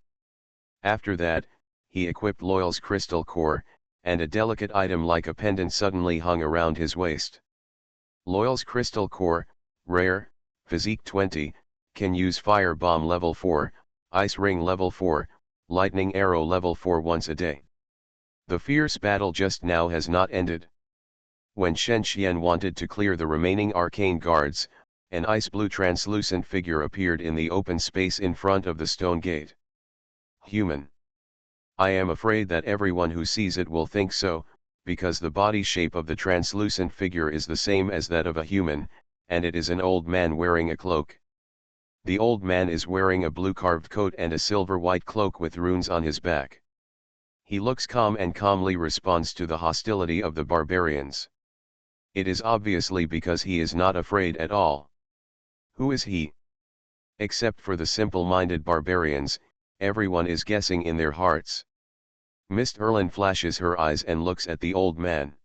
After that, he equipped Loyal's crystal core, and a delicate item like a pendant suddenly hung around his waist. Loyal's crystal core, rare, physique 20, can use fire bomb level 4, ice ring level 4, lightning arrow level 4 once a day. The fierce battle just now has not ended. When Shen Xian wanted to clear the remaining arcane guards, an ice blue translucent figure appeared in the open space in front of the stone gate. Human. I am afraid that everyone who sees it will think so, because the body shape of the translucent figure is the same as that of a human, and it is an old man wearing a cloak. The old man is wearing a blue carved coat and a silver white cloak with runes on his back. He looks calm and calmly responds to the hostility of the barbarians. It is obviously because he is not afraid at all. Who is he? Except for the simple-minded barbarians, everyone is guessing in their hearts. Miss Erlin flashes her eyes and looks at the old man.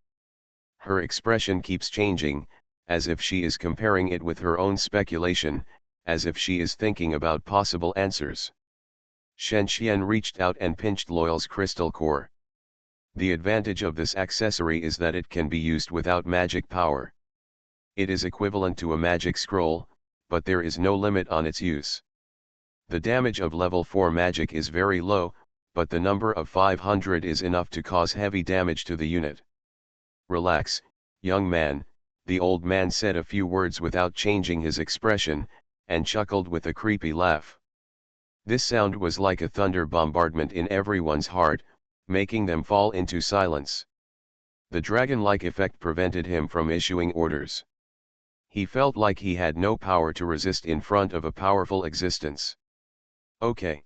Her expression keeps changing, as if she is comparing it with her own speculation, as if she is thinking about possible answers. Shen Xian reached out and pinched Loyal's crystal core. The advantage of this accessory is that it can be used without magic power. It is equivalent to a magic scroll, but there is no limit on its use. The damage of level 4 magic is very low, but the number of 500 is enough to cause heavy damage to the unit. Relax, young man, the old man said a few words without changing his expression, and chuckled with a creepy laugh. This sound was like a thunder bombardment in everyone's heart, making them fall into silence. The dragon-like effect prevented him from issuing orders. He felt like he had no power to resist in front of a powerful existence. Okay.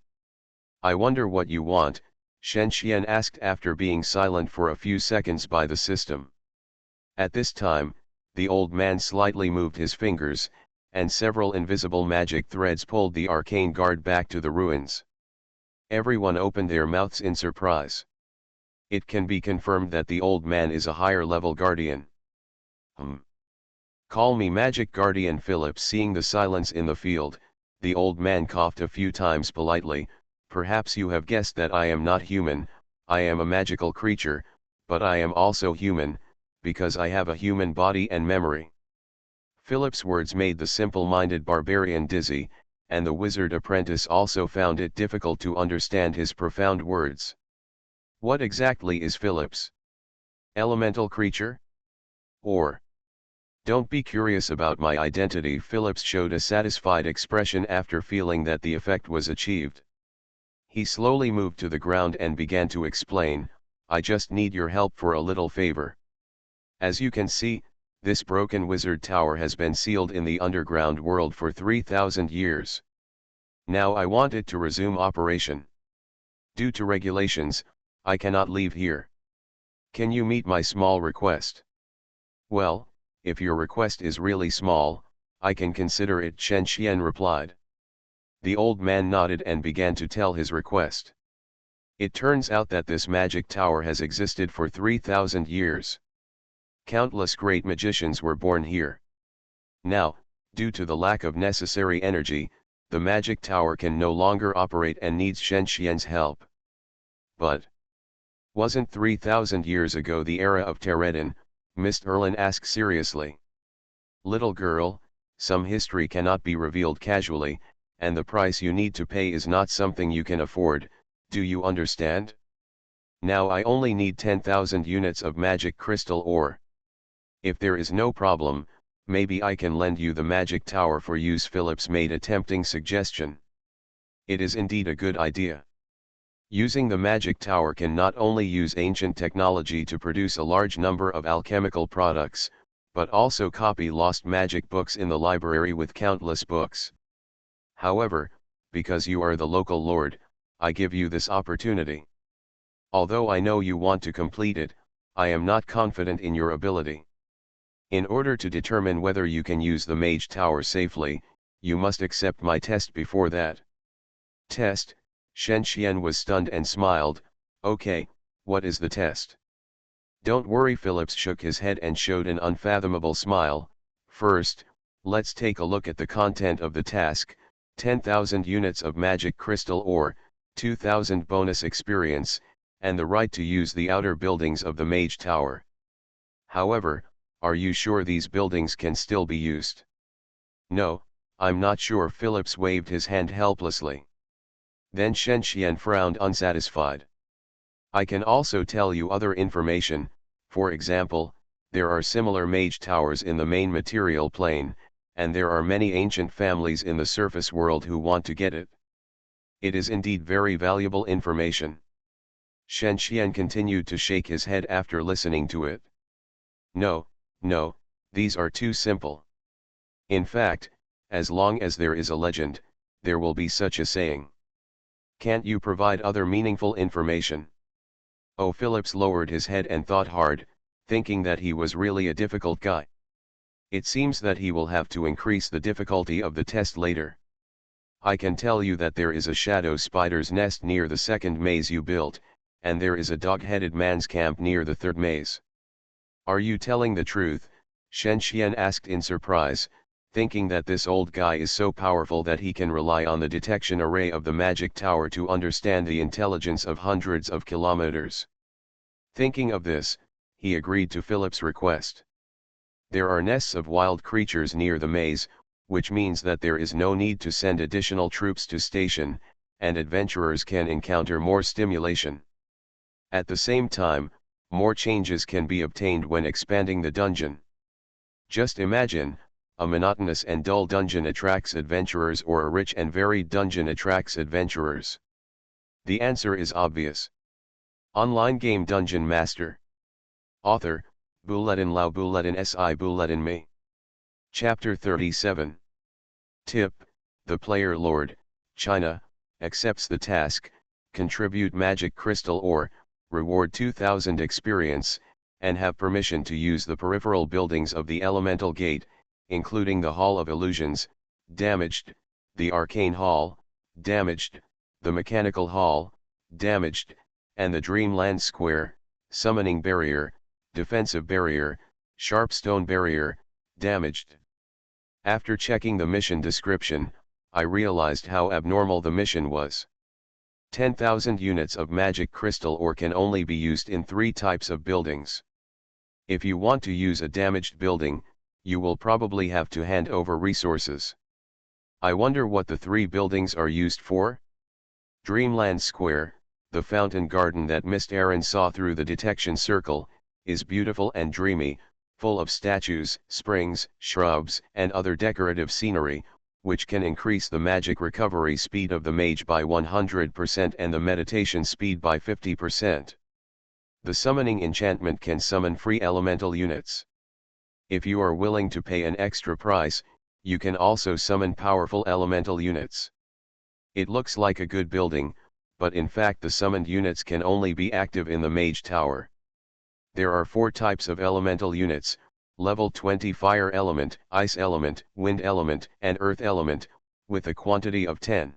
I wonder what you want, Shen Xian asked after being silent for a few seconds by the system. At this time, the old man slightly moved his fingers, and several invisible magic threads pulled the arcane guard back to the ruins. Everyone opened their mouths in surprise. It can be confirmed that the old man is a higher-level guardian. Call me Magic Guardian Philip. Seeing the silence in the field, the old man coughed a few times politely. Perhaps you have guessed that I am not human, I am a magical creature, but I am also human, because I have a human body and memory. Philip's words made the simple-minded barbarian dizzy, and the wizard apprentice also found it difficult to understand his profound words. What exactly is Philip's elemental creature? Or, don't be curious about my identity. Phillips showed a satisfied expression after feeling that the effect was achieved. He slowly moved to the ground and began to explain, I just need your help for a little favor. As you can see, this broken wizard tower has been sealed in the underground world for 3,000 years. Now I want it to resume operation. Due to regulations, I cannot leave here. Can you meet my small request? Well, if your request is really small, I can consider it, Shen Xian replied. The old man nodded and began to tell his request. It turns out that this magic tower has existed for 3,000 years. Countless great magicians were born here. Now, due to the lack of necessary energy, the magic tower can no longer operate and needs Shen Xian's help. But wasn't 3,000 years ago the era of Teredin? Miss Erlin asked seriously. Little girl, some history cannot be revealed casually, and the price you need to pay is not something you can afford, do you understand? Now I only need 10,000 units of magic crystal ore. If there is no problem, maybe I can lend you the magic tower for use. Phillips made a tempting suggestion. It is indeed a good idea. Using the magic tower can not only use ancient technology to produce a large number of alchemical products, but also copy lost magic books in the library with countless books. However, because you are the local lord, I give you this opportunity. Although I know you want to complete it, I am not confident in your ability. In order to determine whether you can use the mage tower safely, you must accept my test before that. Test? Shen Xian was stunned and smiled. Okay, what is the test? Don't worry. Phillips shook his head and showed an unfathomable smile. First, let's take a look at the content of the task. 10,000 units of magic crystal ore, 2,000 bonus experience, and the right to use the outer buildings of the mage tower. However, are you sure these buildings can still be used? No, I'm not sure. Phillips waved his hand helplessly. Then Shen Xian frowned, unsatisfied. I can also tell you other information. For example, there are similar mage towers in the main material plane, and there are many ancient families in the surface world who want to get it. It is indeed very valuable information. Shen Xian continued to shake his head after listening to it. No, these are too simple. In fact, as long as there is a legend, there will be such a saying. Can't you provide other meaningful information? Oh, Phillips lowered his head and thought hard. thinking that he was really a difficult guy. It seems that he will have to increase the difficulty of the test later. I can tell you that there is a shadow spider's nest near the second maze you built, and there is a dog-headed man's camp near the third maze. Are you telling the truth? Shen Xian asked in surprise, thinking that this old guy is so powerful that he can rely on the detection array of the magic tower to understand the intelligence of hundreds of kilometers. Thinking of this, he agreed to Philip's request. There are nests of wild creatures near the maze, which means that there is no need to send additional troops to station, and adventurers can encounter more stimulation. At the same time, more changes can be obtained when expanding the dungeon. Just imagine, a monotonous and dull dungeon attracts adventurers or a rich and varied dungeon attracts adventurers. The answer is obvious. Online game DungeonMaster. Author, Buletin Lao Buletin Si Buletin Me. Chapter 37. Tip: the player Lord, China, accepts the task, contribute magic crystal or, reward 2000 experience, and have permission to use the peripheral buildings of the Elemental Gate, including the Hall of Illusions, damaged, the Arcane Hall, damaged, the Mechanical Hall, damaged, and the Dreamland Square, Summoning Barrier, Defensive Barrier, Sharpstone Barrier, damaged. After checking the mission description, I realized how abnormal the mission was. 10,000 units of magic crystal ore can only be used in 3 types of buildings. If you want to use a damaged building, you will probably have to hand over resources. I wonder what the 3 buildings are used for? Dreamland Square, the fountain garden that Mist Aaron saw through the detection circle, is beautiful and dreamy, full of statues, springs, shrubs, and other decorative scenery, which can increase the magic recovery speed of the mage by 100% and the meditation speed by 50%. The summoning enchantment can summon free elemental units. If you are willing to pay an extra price, you can also summon powerful elemental units. It looks like a good building, but in fact the summoned units can only be active in the mage tower. There are 4 types of elemental units: level 20 fire element, ice element, wind element, and earth element, with a quantity of 10.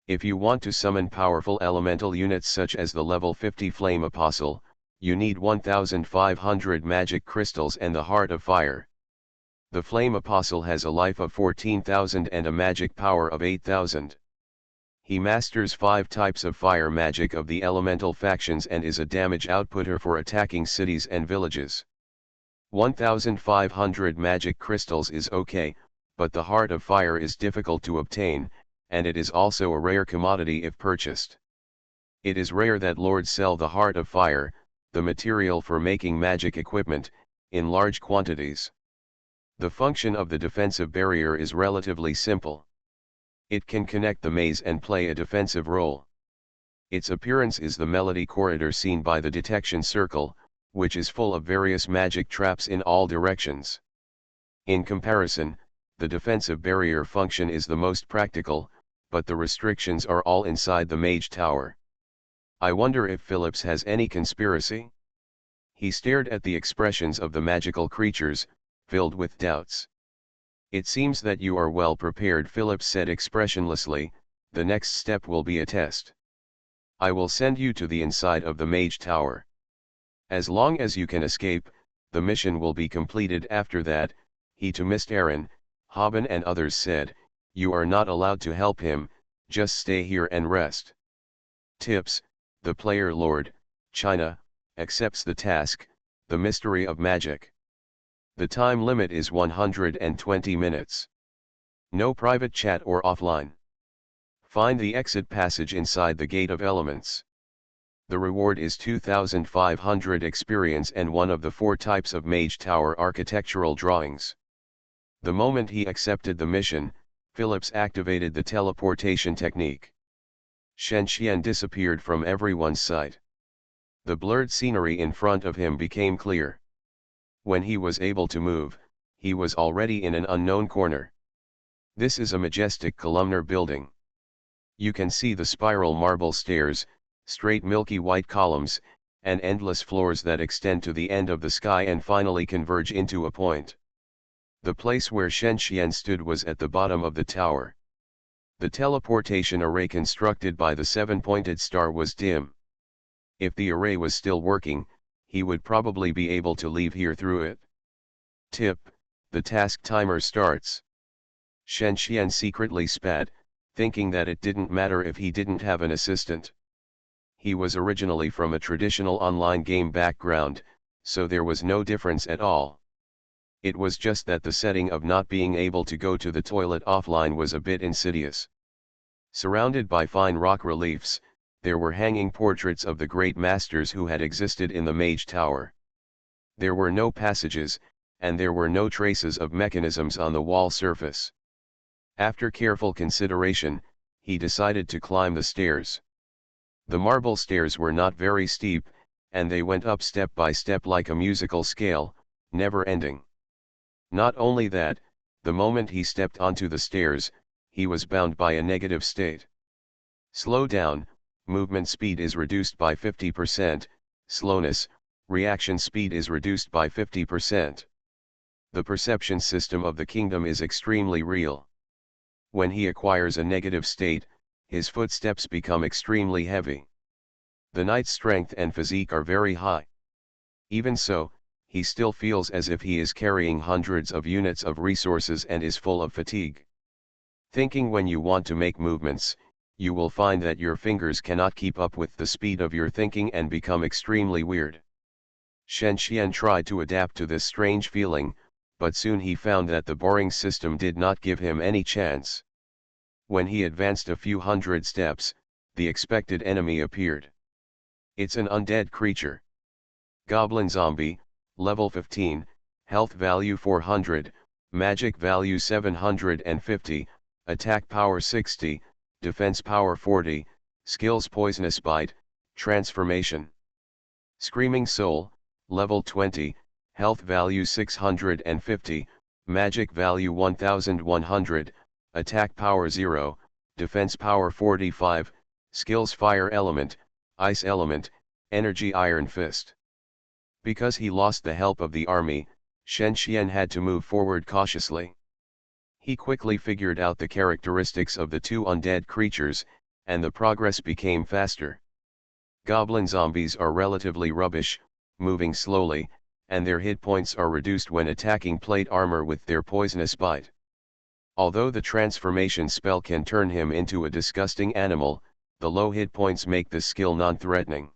If you want to summon powerful elemental units such as the level 50 flame apostle, you need 1500 magic crystals and the heart of fire. The flame apostle has a life of 14,000 and a magic power of 8,000. He masters 5 types of fire magic of the elemental factions and is a damage outputter for attacking cities and villages. 1500 magic crystals is okay, but the heart of fire is difficult to obtain, and it is also a rare commodity if purchased. It is rare that lords sell the heart of fire, the material for making magic equipment, in large quantities. The function of the defensive barrier is relatively simple. It can connect the maze and play a defensive role. Its appearance is the melody corridor seen by the detection circle, which is full of various magic traps in all directions. In comparison, the defensive barrier function is the most practical, but the restrictions are all inside the mage tower. I wonder if Phillips has any conspiracy? He stared at the expressions of the magical creatures, filled with doubts. It seems that you are well prepared, Phillips said expressionlessly. The next step will be a test. I will send you to the inside of the mage tower. As long as you can escape, the mission will be completed. After that, he to Mist Aaron, Haben and others said, you are not allowed to help him, just stay here and rest. Tips: the player Lord, China, accepts the task, the mystery of magic. The time limit is 120 minutes. No private chat or offline. Find the exit passage inside the Gate of Elements. The reward is 2500 experience and one of the 4 types of Mage Tower architectural drawings. The moment he accepted the mission, Phillips activated the teleportation technique. Shen Xian disappeared from everyone's sight. The blurred scenery in front of him became clear. When he was able to move, he was already in an unknown corner. This is a majestic columnar building. You can see the spiral marble stairs, straight milky white columns, and endless floors that extend to the end of the sky and finally converge into a point. The place where Shen Xian stood was at the bottom of the tower. The teleportation array constructed by the seven-pointed star was dim. If the array was still working, he would probably be able to leave here through it. Tip: the task timer starts. Shen Xian secretly spat, thinking that it didn't matter if he didn't have an assistant. He was originally from a traditional online game background, so there was no difference at all. It was just that the setting of not being able to go to the toilet offline was a bit insidious. Surrounded by fine rock reliefs, there were hanging portraits of the great masters who had existed in the Mage Tower. There were no passages, and there were no traces of mechanisms on the wall surface. After careful consideration, he decided to climb the stairs. The marble stairs were not very steep, and they went up step by step like a musical scale, never ending. Not only that, the moment he stepped onto the stairs, he was bound by a negative state. Slow down, movement speed is reduced by 50%, slowness, reaction speed is reduced by 50%. The perception system of the kingdom is extremely real. When he acquires a negative state, his footsteps become extremely heavy. The knight's strength and physique are very high. Even so, he still feels as if he is carrying hundreds of units of resources and is full of fatigue. Thinking: when you want to make movements, you will find that your fingers cannot keep up with the speed of your thinking and become extremely weird. Shen Xian tried to adapt to this strange feeling, but soon he found that the boring system did not give him any chance. When he advanced a few hundred steps, the expected enemy appeared. It's an undead creature. Goblin Zombie, level 15, health value 400, magic value 750, attack power 60, defense power 40, skills Poisonous Bite, transformation. Screaming Soul, level 20, health value 650, magic value 1100, attack power 0, defense power 45, skills Fire Element, Ice Element, energy Iron Fist. Because he lost the help of the army, Shen Xian had to move forward cautiously. He quickly figured out the characteristics of the two undead creatures, and the progress became faster. Goblin zombies are relatively rubbish, moving slowly, and their hit points are reduced when attacking plate armor with their Poisonous Bite. Although the transformation spell can turn him into a disgusting animal, the low hit points make this skill non-threatening.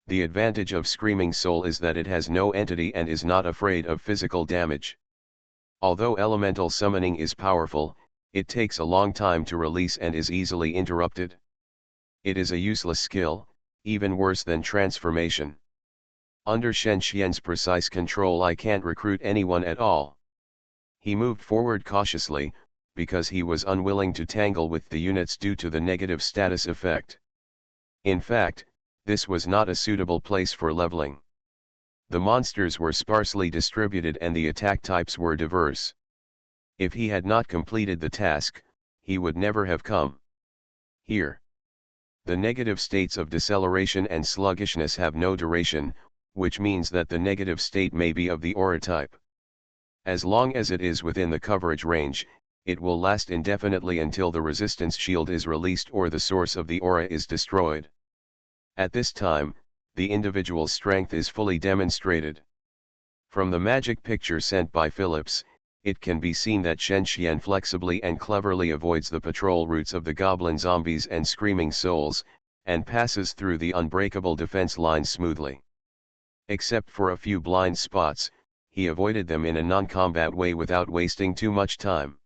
The advantage of Screaming Soul is that it has no entity and is not afraid of physical damage. Although elemental summoning is powerful, it takes a long time to release and is easily interrupted. It is a useless skill, even worse than transformation. Under Shen Xian's precise control, I can't recruit anyone at all. He moved forward cautiously, because he was unwilling to tangle with the units due to the negative status effect. In fact, this was not a suitable place for leveling. The monsters were sparsely distributed and the attack types were diverse. If he had not completed the task, he would never have come here. The negative states of deceleration and sluggishness have no duration, which means that the negative state may be of the aura type. As long as it is within the coverage range, it will last indefinitely until the resistance shield is released or the source of the aura is destroyed. At this time, the individual's strength is fully demonstrated. From the magic picture sent by Phillips, it can be seen that Shen Xian flexibly and cleverly avoids the patrol routes of the goblin zombies and screaming souls, and passes through the unbreakable defense lines smoothly. Except for a few blind spots, he avoided them in a non-combat way without wasting too much time.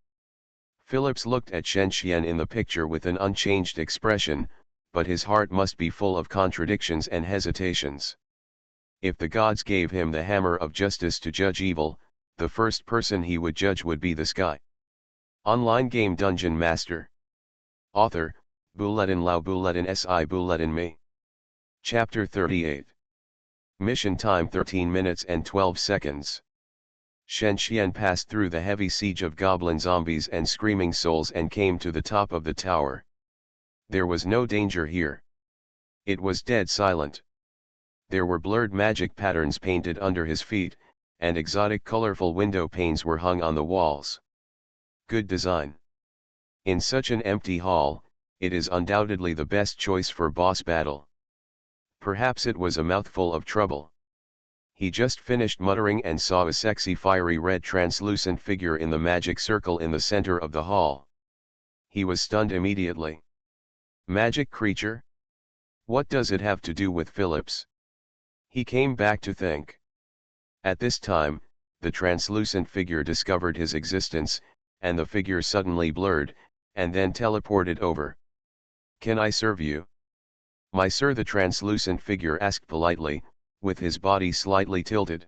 Phillips looked at Shen Xian in the picture with an unchanged expression, but his heart must be full of contradictions and hesitations. If the gods gave him the hammer of justice to judge evil, the first person he would judge would be the sky. Online game Dungeon Master. Author, Buletin Lao Buletin Si Buletin Me. Chapter 38. Mission time 13 minutes and 12 seconds. Shen Xian passed through the heavy siege of goblin zombies and screaming souls and came to the top of the tower. There was no danger here. It was dead silent. There were blurred magic patterns painted under his feet, and exotic colorful window panes were hung on the walls. Good design. In such an empty hall, it is undoubtedly the best choice for boss battle. Perhaps it was a mouthful of trouble. He just finished muttering and saw a sexy fiery red translucent figure in the magic circle in the center of the hall. He was stunned immediately. Magic creature? What does it have to do with Phillips? He came back to think. At this time, the translucent figure discovered his existence, and the figure suddenly blurred, and then teleported over. Can I serve you? My sir, the translucent figure asked politely, with his body slightly tilted.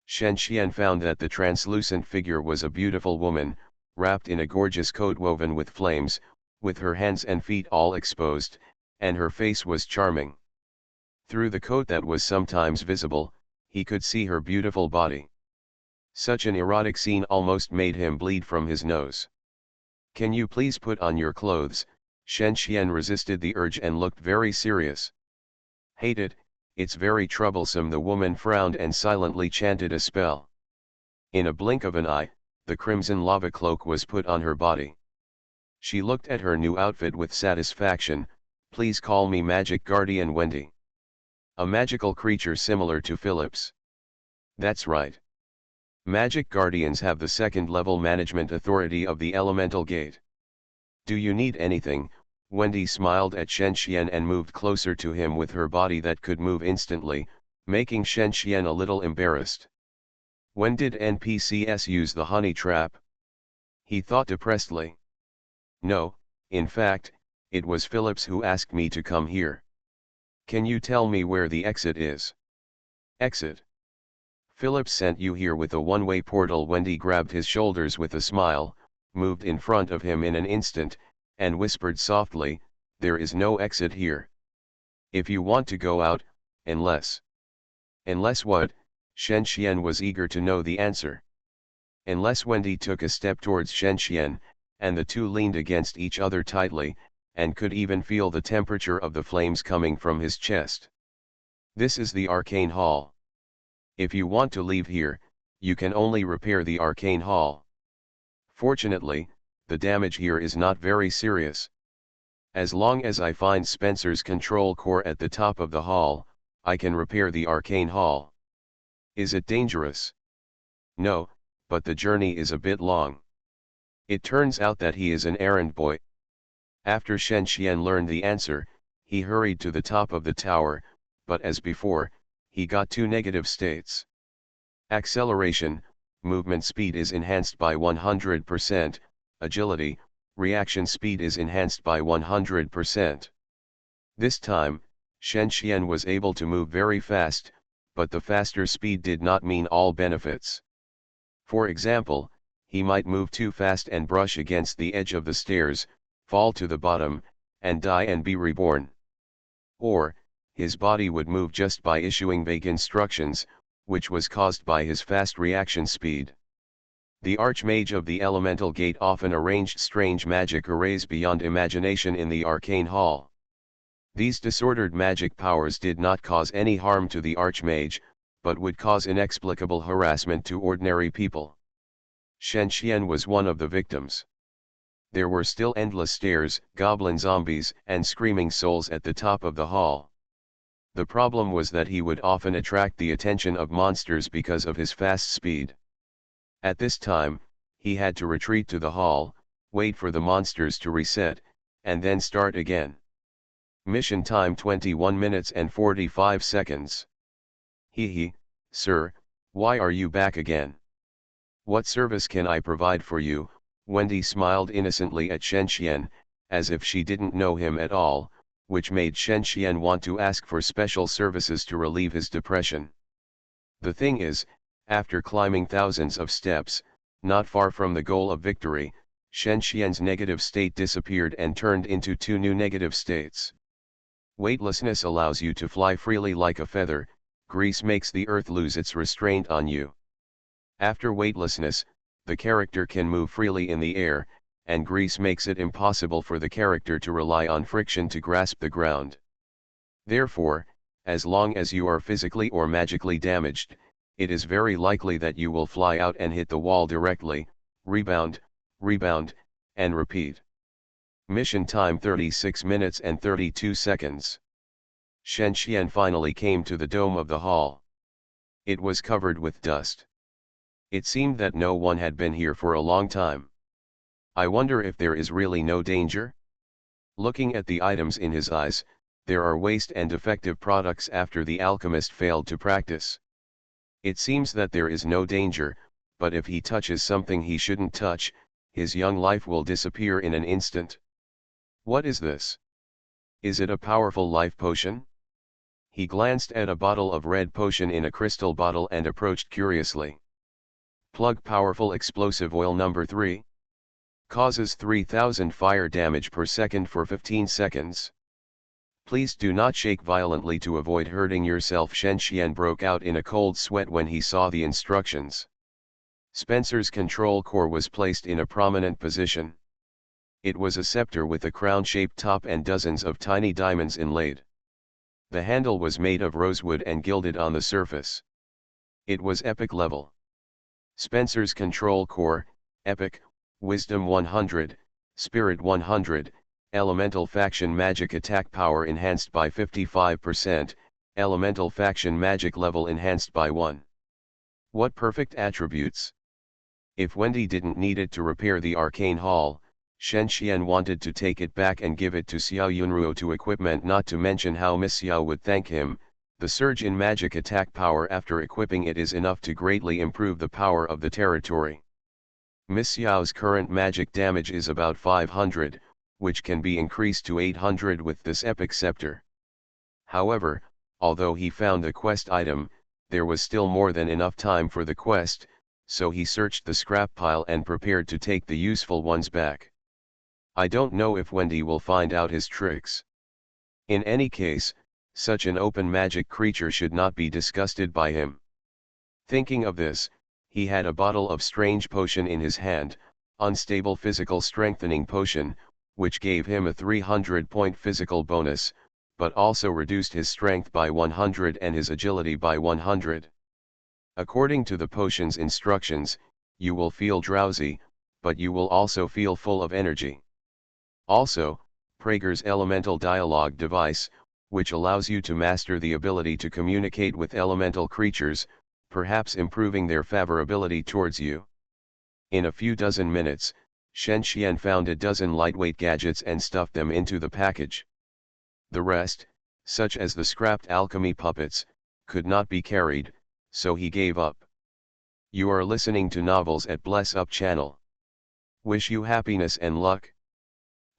Shen Xian found that the translucent figure was a beautiful woman, wrapped in a gorgeous coat woven with flames, with her hands and feet all exposed, and her face was charming. Through the coat that was sometimes visible, he could see her beautiful body. Such an erotic scene almost made him bleed from his nose. Can you please put on your clothes? Shen Xian resisted the urge and looked very serious. Hate it, it's very troublesome. The woman frowned and silently chanted a spell. In a blink of an eye, the crimson lava cloak was put on her body. She looked at her new outfit with satisfaction. Please call me Magic Guardian Wendy. A magical creature similar to Phillips. That's right. Magic Guardians have the second-level management authority of the Elemental Gate. Do you need anything? Wendy smiled at Shen Xian and moved closer to him with her body that could move instantly, making Shen Xian a little embarrassed. When did NPCs use the honey trap? He thought depressedly. No, in fact, it was Phillips who asked me to come here. Can you tell me where the exit is? Exit? Phillips sent you here with a one-way portal. Wendy grabbed his shoulders with a smile, moved in front of him in an instant, and whispered softly, there is no exit here. If you want to go out, unless. Unless what? Shen Xian was eager to know the answer. Unless. Wendy took a step towards Shen Xian, and the two leaned against each other tightly, and could even feel the temperature of the flames coming from his chest. This is the Arcane Hall. If you want to leave here, you can only repair the Arcane Hall. Fortunately, the damage here is not very serious. As long as I find Spencer's control core at the top of the hall, I can repair the Arcane Hall. Is it dangerous? No, but the journey is a bit long. It turns out that he is an errand boy. After Shen Xian learned the answer, he hurried to the top of the tower, but as before, he got two negative states. Acceleration, movement speed is enhanced by 100%, agility, reaction speed is enhanced by 100%. This time, Shen Xian was able to move very fast, but the faster speed did not mean all benefits. For example, he might move too fast and brush against the edge of the stairs, fall to the bottom, and die and be reborn. Or, his body would move just by issuing vague instructions, which was caused by his fast reaction speed. The Archmage of the Elemental Gate often arranged strange magic arrays beyond imagination in the Arcane Hall. These disordered magic powers did not cause any harm to the Archmage, but would cause inexplicable harassment to ordinary people. Shen Xian was one of the victims. There were still endless stairs, goblin zombies, and screaming souls at the top of the hall. The problem was that he would often attract the attention of monsters because of his fast speed. At this time, he had to retreat to the hall, wait for the monsters to reset, and then start again. Mission time 21 minutes and 45 seconds. Hee, sir, why are you back again? What service can I provide for you? Wendy smiled innocently at Shen Xian, as if she didn't know him at all, which made Shen Xian want to ask for special services to relieve his depression. The thing is, after climbing thousands of steps, not far from the goal of victory, Shen Xian's negative state disappeared and turned into two new negative states. Weightlessness allows you to fly freely like a feather, grease makes the earth lose its restraint on you. After weightlessness, the character can move freely in the air, and grease makes it impossible for the character to rely on friction to grasp the ground. Therefore, As long as you are physically or magically damaged, it is very likely that you will fly out and hit the wall directly, rebound, and repeat. Mission time 36 minutes and 32 seconds. Shen Xian finally came to the dome of the hall. It was covered with dust. It seemed that no one had been here for a long time. I wonder if there is really no danger? Looking at the items in his eyes, there are waste and defective products after the alchemist failed to practice. It seems that there is no danger, but if he touches something he shouldn't touch, his young life will disappear in an instant. What is this? Is it a powerful life potion? He glanced at a bottle of red potion in a crystal bottle and approached curiously. Plug powerful explosive oil number 3. Causes 3000 fire damage per second for 15 seconds. Please do not shake violently to avoid hurting yourself. Shen Xian broke out in a cold sweat when he saw the instructions. Spencer's control core was placed in a prominent position. It was a scepter with a crown-shaped top and dozens of tiny diamonds inlaid. The handle was made of rosewood and gilded on the surface. It was epic level. Spencer's control core, epic, wisdom 100, spirit 100, elemental faction magic attack power enhanced by 55%, elemental faction magic level enhanced by 1. What perfect attributes! If Wendy didn't need it to repair the arcane hall, Shen Xian wanted to take it back and give it to Xiao Yunruo to equipment, not to mention how Miss Xiao would thank him. The surge in magic attack power after equipping it is enough to greatly improve the power of the territory. Miss Xiao's current magic damage is about 500, which can be increased to 800 with this epic scepter. However, although he found the quest item, there was still more than enough time for the quest, so he searched the scrap pile and prepared to take the useful ones back. I don't know if Wendy will find out his tricks. In any case, such an open magic creature should not be disgusted by him. Thinking of this, he had a bottle of strange potion in his hand, unstable physical strengthening potion, which gave him a 300-point physical bonus, but also reduced his strength by 100 and his agility by 100. According to the potion's instructions, you will feel drowsy, but you will also feel full of energy. Also, Prager's elemental dialogue device, which allows you to master the ability to communicate with elemental creatures, perhaps improving their favorability towards you. In a few dozen minutes, Shen Xian found a dozen lightweight gadgets and stuffed them into the package. The rest, such as the scrapped alchemy puppets, could not be carried, so he gave up. You are listening to Novels at Bless Up channel. Wish you happiness and luck.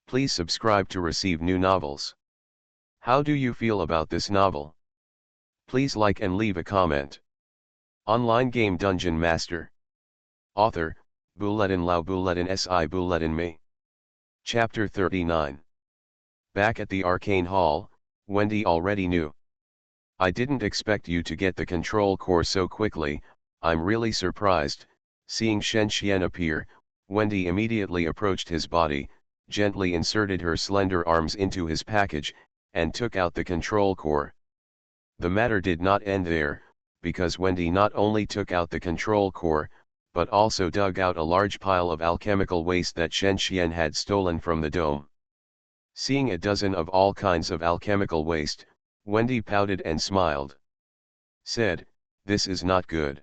Please subscribe to receive new novels. How do you feel about this novel? Please like and leave a comment. Online game Dungeon Master. Author, Buledin Lao Buledin Si Buledin Me. Chapter 39. Back at the arcane hall, Wendy already knew. I didn't expect you to get the control core so quickly. I'm really surprised. Seeing Shen Xian appear, Wendy immediately approached his body, gently inserted her slender arms into his package, and took out the control core. The matter did not end there, because Wendy not only took out the control core, but also dug out a large pile of alchemical waste that Shen Xian had stolen from the dome. Seeing a dozen of all kinds of alchemical waste, Wendy pouted and smiled. Said, "This is not good.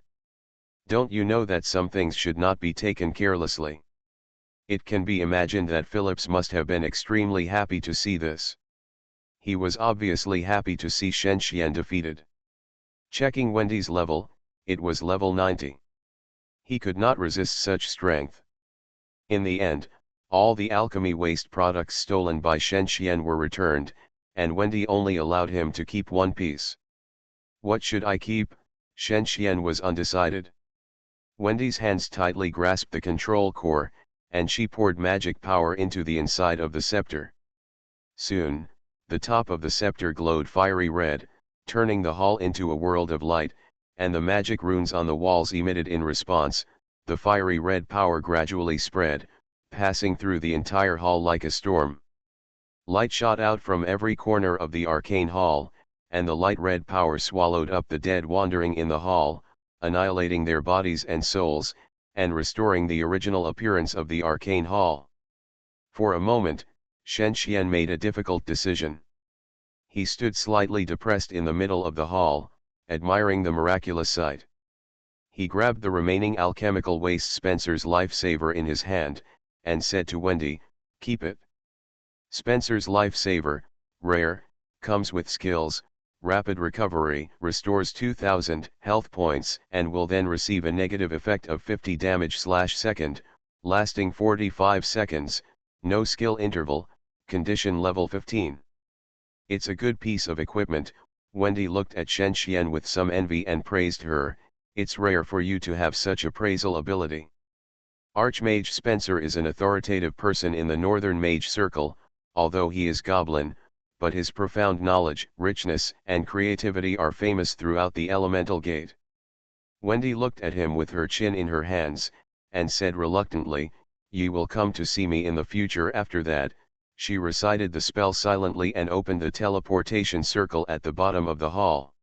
Don't you know that some things should not be taken carelessly?" It can be imagined that Phillips must have been extremely happy to see this. He was obviously happy to see Shen Xian defeated. Checking Wendy's level, it was level 90. He could not resist such strength. In the end, all the alchemy waste products stolen by Shen Xian were returned, and Wendy only allowed him to keep one piece. What should I keep? Shen Xian was undecided. Wendy's hands tightly grasped the control core, and she poured magic power into the inside of the scepter. Soon, the top of the scepter glowed fiery red, turning the hall into a world of light, and the magic runes on the walls emitted in response. The fiery red power gradually spread, passing through the entire hall like a storm. Light shot out from every corner of the arcane hall, and the light red power swallowed up the dead wandering in the hall, annihilating their bodies and souls, and restoring the original appearance of the arcane hall. For a moment, Shen Qian made a difficult decision. He stood slightly depressed in the middle of the hall, admiring the miraculous sight. He grabbed the remaining alchemical waste Spencer's lifesaver in his hand, and said to Wendy, "Keep it." Spencer's lifesaver, rare, comes with skills, rapid recovery, restores 2000 health points, and will then receive a negative effect of 50 damage/second, lasting 45 seconds, no skill interval, condition level 15. It's a good piece of equipment. Wendy looked at Shen Qian with some envy and praised her. It's rare for you to have such appraisal ability. Archmage Spencer is an authoritative person in the Northern Mage Circle, although he is goblin, but his profound knowledge, richness, and creativity are famous throughout the Elemental Gate. Wendy looked at him with her chin in her hands, and said reluctantly, "Ye will come to see me in the future." After that, she recited the spell silently and opened the teleportation circle at the bottom of the hall.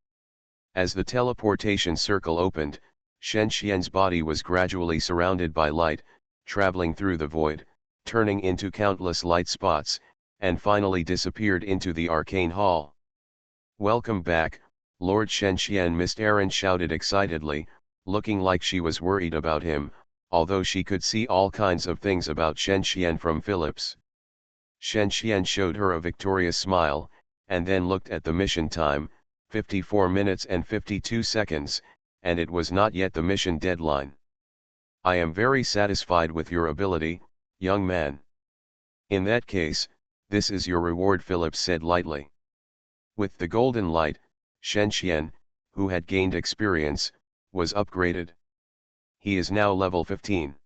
As the teleportation circle opened, Shen Qian's body was gradually surrounded by light, traveling through the void, turning into countless light spots, and finally disappeared into the arcane hall. "Welcome back, Lord Shen Qian," Miss Aaron shouted excitedly, looking like she was worried about him, although she could see all kinds of things about Shen Qian from Phillips. Shen Qian showed her a victorious smile, and then looked at the mission time, 54 minutes and 52 seconds, and it was not yet the mission deadline. "I am very satisfied with your ability, young man." "In that case, this is your reward," Phillips said lightly. With the golden light, Shen Qian, who had gained experience, was upgraded. He is now level 15.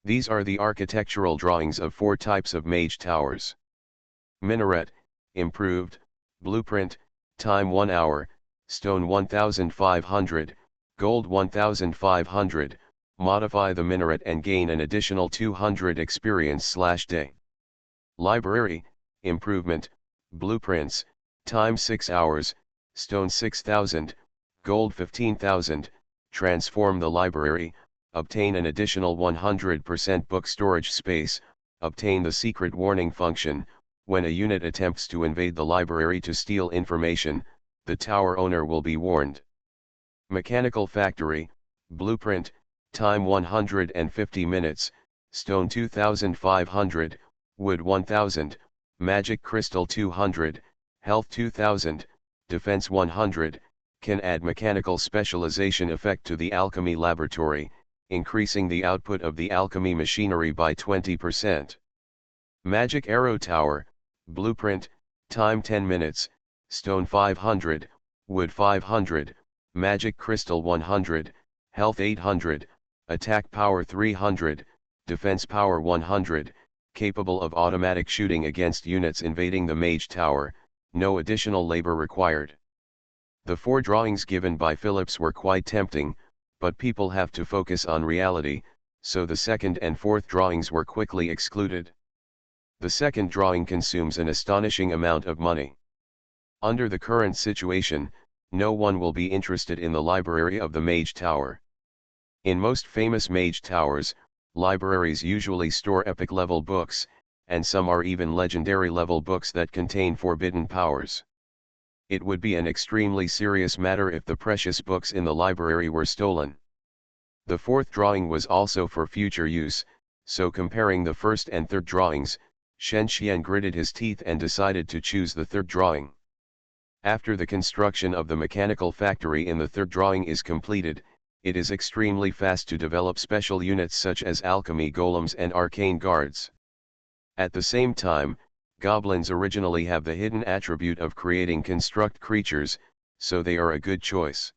These are the architectural drawings of 4 types of mage towers. Minaret, improved, blueprint, time 1 hour, stone 1500, gold 1500, modify the minaret and gain an additional 200 experience/day. Library, improvement, blueprints, time 6 hours, stone 6000, gold 15,000, transform the library, obtain an additional 100% book storage space, obtain the secret warning function. When a unit attempts to invade the library to steal information, the tower owner will be warned. Mechanical factory, blueprint, time 150 minutes, stone 2500, wood 1000, magic crystal 200, health 2000, defense 100, can add mechanical specialization effect to the alchemy laboratory, increasing the output of the alchemy machinery by 20%. Magic arrow tower, blueprint, time 10 minutes, stone 500, wood 500, magic crystal 100, health 800, attack power 300, defense power 100, capable of automatic shooting against units invading the mage tower, no additional labor required. The 4 drawings given by Phillips were quite tempting, but people have to focus on reality, so the second and fourth drawings were quickly excluded. The second drawing consumes an astonishing amount of money. Under the current situation, no one will be interested in the library of the Mage Tower. In most famous Mage Towers, libraries usually store epic-level books, and some are even legendary-level books that contain forbidden powers. It would be an extremely serious matter if the precious books in the library were stolen. The fourth drawing was also for future use, so comparing the first and third drawings, Shen Qian gritted his teeth and decided to choose the third drawing. After the construction of the mechanical factory in the third drawing is completed, it is extremely fast to develop special units such as alchemy golems and arcane guards. At the same time, goblins originally have the hidden attribute of creating construct creatures, so they are a good choice.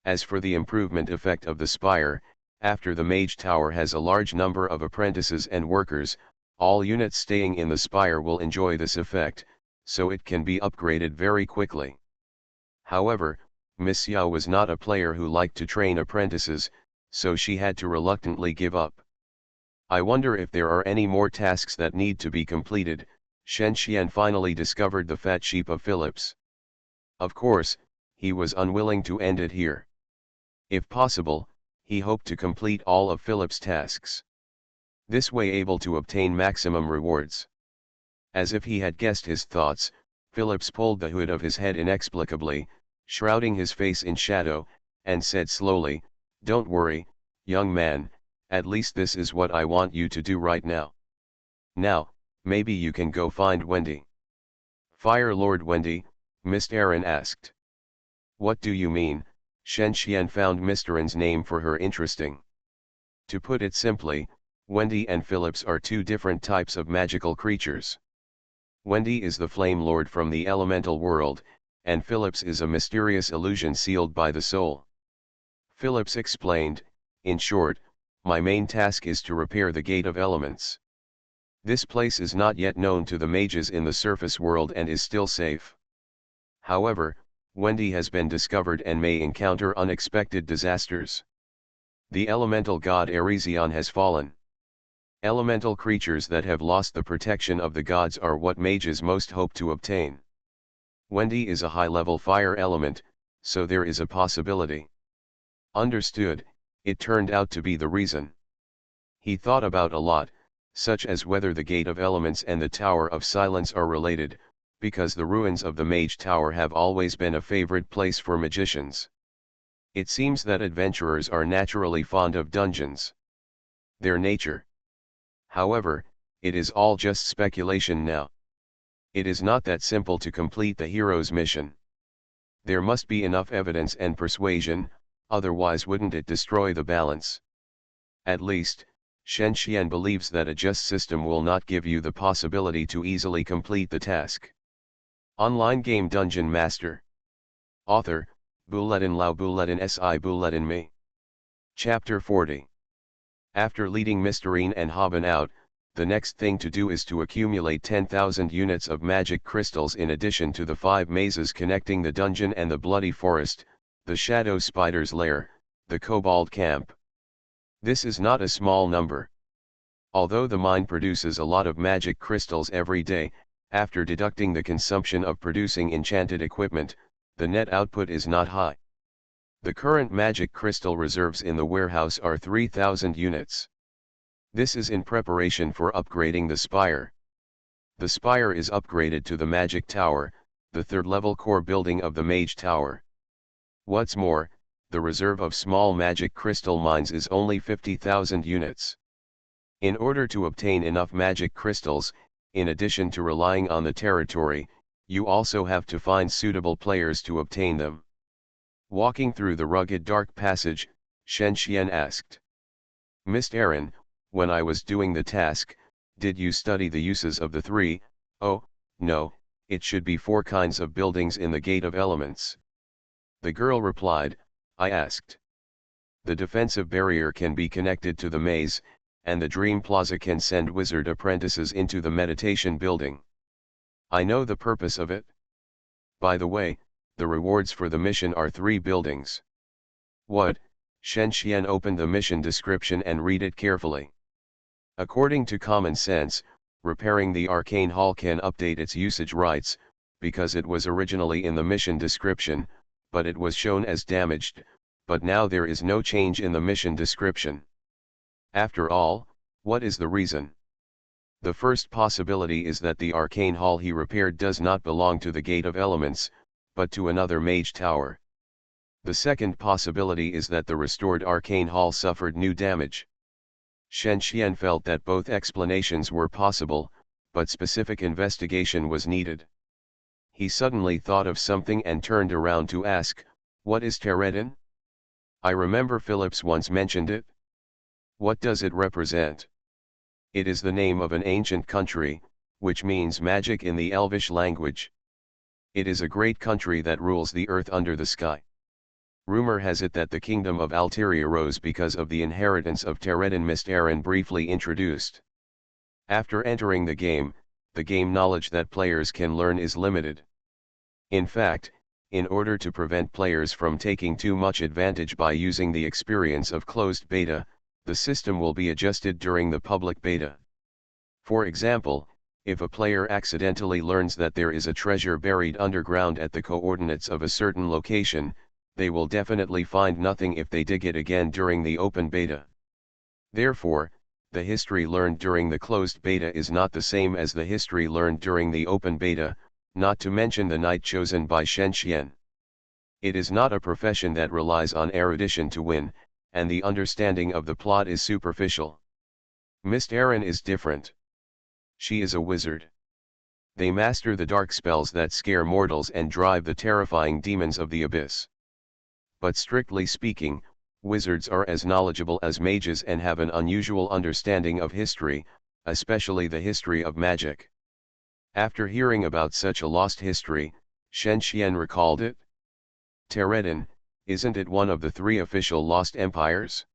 As for the improvement effect of the spire, after the mage tower has a large number of apprentices and workers, all units staying in the spire will enjoy this effect, so it can be upgraded very quickly. However, Miss Yao was not a player who liked to train apprentices, so she had to reluctantly give up. I wonder if there are any more tasks that need to be completed. Shen Qian finally discovered the fat sheep of Phillips. Of course, he was unwilling to end it here. If possible, he hoped to complete all of Philip's tasks. This way able to obtain maximum rewards. As if he had guessed his thoughts, Phillips pulled the hood of his head inexplicably, shrouding his face in shadow, and said slowly, "Don't worry, young man, at least this is what I want you to do right now. Now, maybe you can go find Wendy." "Fire Lord Wendy?" Mr. Aaron asked. "What do you mean?" Shen Xian found Mr. Aaron's name for her interesting. To put it simply, Wendy and Phillips are two different types of magical creatures. Wendy is the Flame Lord from the elemental world, and Phillips is a mysterious illusion sealed by the soul. Phillips explained, "In short, my main task is to repair the Gate of Elements. This place is not yet known to the mages in the surface world and is still safe. However, Wendy has been discovered and may encounter unexpected disasters. The elemental god Arizion has fallen. Elemental creatures that have lost the protection of the gods are what mages most hope to obtain. Wendy is a high-level fire element, so there is a possibility." Understood. It turned out to be the reason. He thought about a lot, such as whether the Gate of Elements and the Tower of Silence are related, because the ruins of the Mage Tower have always been a favorite place for magicians. It seems that adventurers are naturally fond of dungeons. Their nature. However, it is all just speculation now. It is not that simple to complete the hero's mission. There must be enough evidence and persuasion, otherwise wouldn't it destroy the balance? At least, Shen Xian believes that a just system will not give you the possibility to easily complete the task. Online game Dungeon Master. Author, Bulletin Lao Bulletin Si Bulletin Me. Chapter 40. After leading Mysterine and Haben out, the next thing to do is to accumulate 10,000 units of magic crystals in addition to the 5 mazes connecting the dungeon and the Bloody Forest, the Shadow Spider's lair, the Kobold Camp. This is not a small number. Although the mine produces a lot of magic crystals every day, after deducting the consumption of producing enchanted equipment, the net output is not high. The current magic crystal reserves in the warehouse are 3,000 units. This is in preparation for upgrading the spire. The spire is upgraded to the Magic Tower, the third-level core building of the Mage Tower. What's more, the reserve of small magic crystal mines is only 50,000 units. In order to obtain enough magic crystals, in addition to relying on the territory, you also have to find suitable players to obtain them. Walking through the rugged dark passage, Shen Xian asked. "Mr. Aaron, when I was doing the task, did you study the uses of the 3, oh, no, it should be 4 kinds of buildings in the Gate of Elements?" The girl replied, "I asked. The defensive barrier can be connected to the maze, and the Dream Plaza can send wizard apprentices into the meditation building. I know the purpose of it. By the way, the rewards for the mission are 3 buildings." "What?" Shen Xian opened the mission description and read it carefully. According to common sense, repairing the arcane hall can update its usage rights, because it was originally in the mission description, but it was shown as damaged, but now there is no change in the mission description. After all, what is the reason? The first possibility is that the arcane hall he repaired does not belong to the Gate of Elements, but to another mage tower. The second possibility is that the restored arcane hall suffered new damage. Shen Xian felt that both explanations were possible, but specific investigation was needed. He suddenly thought of something and turned around to ask, "What is Teredin? I remember Phillips once mentioned it. What does it represent?" "It is the name of an ancient country, which means magic in the Elvish language. It is a great country that rules the earth under the sky. Rumor has it that the kingdom of Altiri arose because of the inheritance of Teredin." Mr. Aaron briefly introduced. After entering the game knowledge that players can learn is limited. In fact, in order to prevent players from taking too much advantage by using the experience of closed beta, the system will be adjusted during the public beta. For example, If a player accidentally learns that there is a treasure buried underground at the coordinates of a certain location, they will definitely find nothing if they dig it again during the open beta. Therefore, the history learned during the closed beta is not the same as the history learned during the open beta, not to mention the knight chosen by Shen Xian. It is not a profession that relies on erudition to win, and the understanding of the plot is superficial. Miss Erin is different. She is a wizard. They master the dark spells that scare mortals and drive the terrifying demons of the abyss. But strictly speaking, wizards are as knowledgeable as mages and have an unusual understanding of history, especially the history of magic. After hearing about such a lost history, Shen Xian recalled it. Teredin, isn't it one of the 3 official lost empires?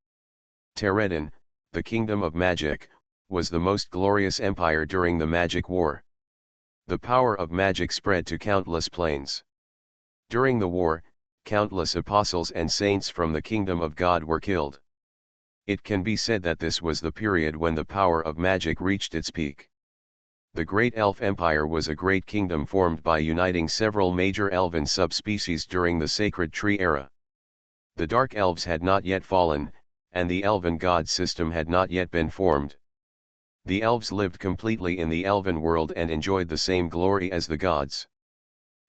Teredin, the kingdom of magic, was the most glorious empire during the Magic War. The power of magic spread to countless planes. During the war, countless apostles and saints from the kingdom of God were killed. It can be said that this was the period when the power of magic reached its peak. The Great Elf Empire was a great kingdom formed by uniting several major elven subspecies during the Sacred Tree era. The Dark Elves had not yet fallen, and the Elven god system had not yet been formed. The elves lived completely in the elven world and enjoyed the same glory as the gods.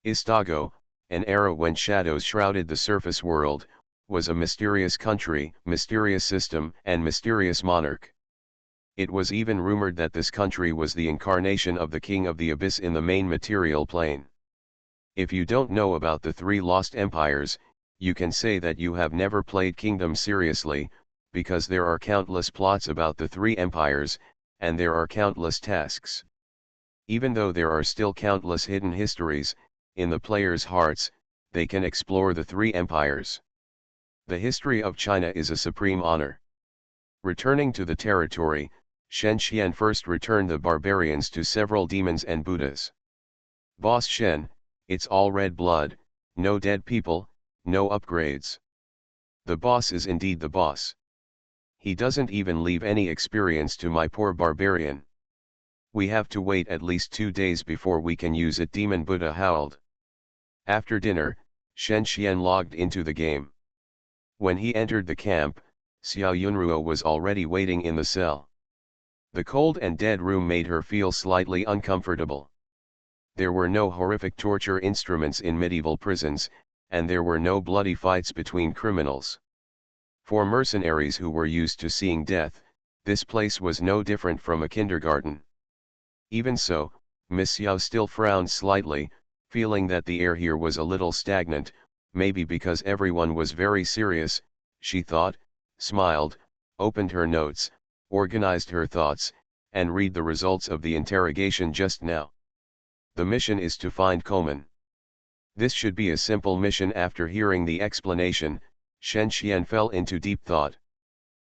Istago, an era when shadows shrouded the surface world, was a mysterious country, mysterious system, and mysterious monarch. It was even rumored that this country was the incarnation of the King of the Abyss in the main material plane. If you don't know about the 3 lost empires, you can say that you have never played Kingdom seriously, because there are countless plots about the 3 empires, and there are countless tasks. Even though there are still countless hidden histories, in the players' hearts, they can explore the 3 empires. The history of China is a supreme honor. Returning to the territory, Shen Xian first returned the barbarians to several demons and Buddhas. Boss Shen, it's all red blood, no dead people, no upgrades. The boss is indeed the boss. He doesn't even leave any experience to my poor barbarian. We have to wait at least 2 days before we can use it, Demon Buddha howled. After dinner, Shen Xian logged into the game. When he entered the camp, Xiao Yunruo was already waiting in the cell. The cold and dead room made her feel slightly uncomfortable. There were no horrific torture instruments in medieval prisons, and there were no bloody fights between criminals. For mercenaries who were used to seeing death, this place was no different from a kindergarten. Even so, Miss Xiao still frowned slightly, feeling that the air here was a little stagnant, maybe because everyone was very serious, she thought, smiled, opened her notes, organized her thoughts, and read the results of the interrogation just now. The mission is to find Komen. This should be a simple mission. After hearing the explanation, Shen Xian fell into deep thought.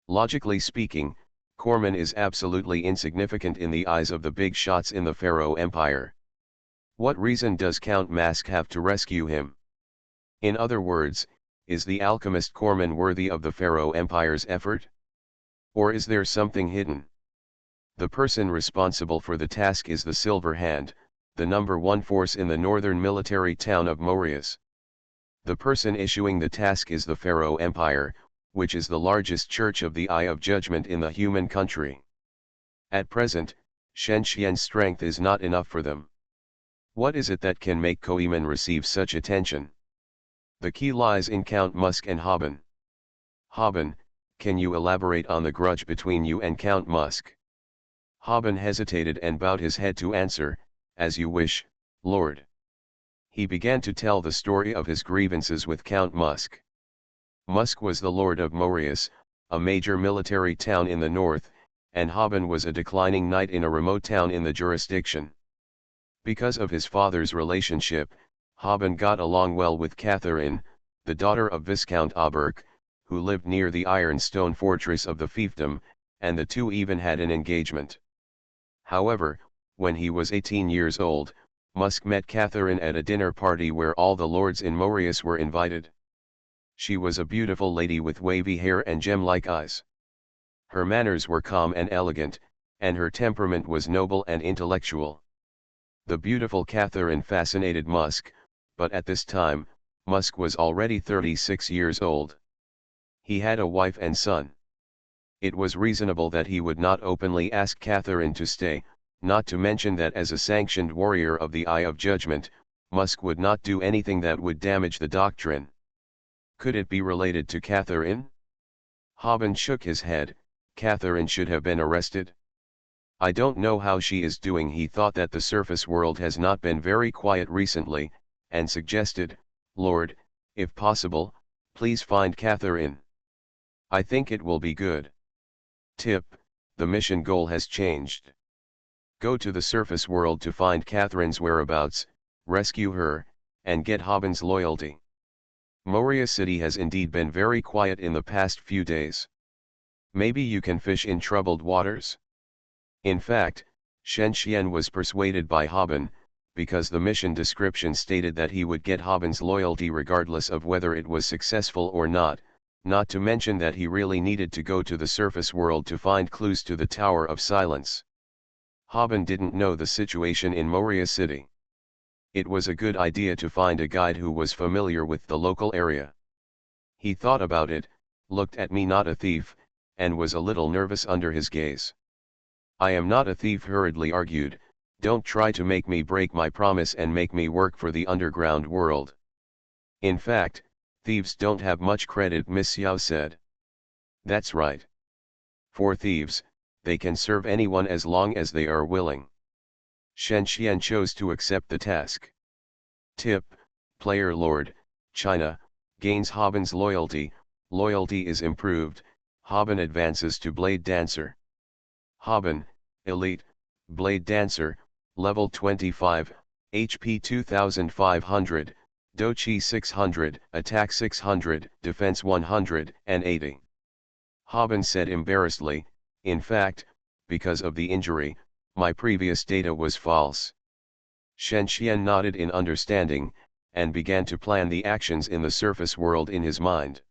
Logically speaking, Corman is absolutely insignificant in the eyes of the big shots in the Pharaoh Empire. What reason does Count Mask have to rescue him? In other words, is the alchemist Corman worthy of the Pharaoh Empire's effort? Or is there something hidden? The person responsible for the task is the Silver Hand, the #1 force in the northern military town of Mauritius. The person issuing the task is the Pharaoh Empire, which is the largest church of the Eye of Judgment in the human country. At present, Shen Xian's strength is not enough for them. What is it that can make Koeman receive such attention? The key lies in Count Musk and Haben. Haben, can you elaborate on the grudge between you and Count Musk? Haben hesitated and bowed his head to answer, as you wish, Lord. He began to tell the story of his grievances with Count Musk. Musk was the lord of Mauritius, a major military town in the north, and Haben was a declining knight in a remote town in the jurisdiction. Because of his father's relationship, Haben got along well with Catherine, the daughter of Viscount Auberc, who lived near the ironstone fortress of the fiefdom, and the two even had an engagement. However, when he was 18 years old, Musk met Catherine at a dinner party where all the lords in Mauritius were invited. She was a beautiful lady with wavy hair and gem-like eyes. Her manners were calm and elegant, and her temperament was noble and intellectual. The beautiful Catherine fascinated Musk, but at this time, Musk was already 36 years old. He had a wife and son. It was reasonable that he would not openly ask Catherine to stay, not to mention that as a sanctioned warrior of the Eye of Judgment, Musk would not do anything that would damage the doctrine. Could it be related to Catherine? Haben shook his head. Catherine should have been arrested. I don't know how she is doing. He thought that the surface world has not been very quiet recently, and suggested, Lord, if possible, please find Catherine. I think it will be good. Tip, the mission goal has changed. Go to the surface world to find Catherine's whereabouts, rescue her, and get Haben's loyalty. Moria City has indeed been very quiet in the past few days. Maybe you can fish in troubled waters? In fact, Shen Xian was persuaded by Haben, because the mission description stated that he would get Haben's loyalty regardless of whether it was successful or not to mention that he really needed to go to the surface world to find clues to the Tower of Silence. Haben didn't know the situation in Moria City. It was a good idea to find a guide who was familiar with the local area. He thought about it, looked at me, not a thief, and was a little nervous under his gaze. I am not a thief, hurriedly argued. Don't try to make me break my promise and make me work for the underground world. In fact, thieves don't have much credit, Miss Xiao said. That's right. For thieves, they can serve anyone as long as they are willing. Shen Xian chose to accept the task. Tip, player Lord, China, gains Haben's loyalty, loyalty is improved, Haben advances to Blade Dancer. Haben, Elite, Blade Dancer, Level 25, HP 2500, Dochi 600, Attack 600, Defense 180. Haben said embarrassedly, in fact, because of the injury, my previous data was false. Shen Xian nodded in understanding, and began to plan the actions in the surface world in his mind.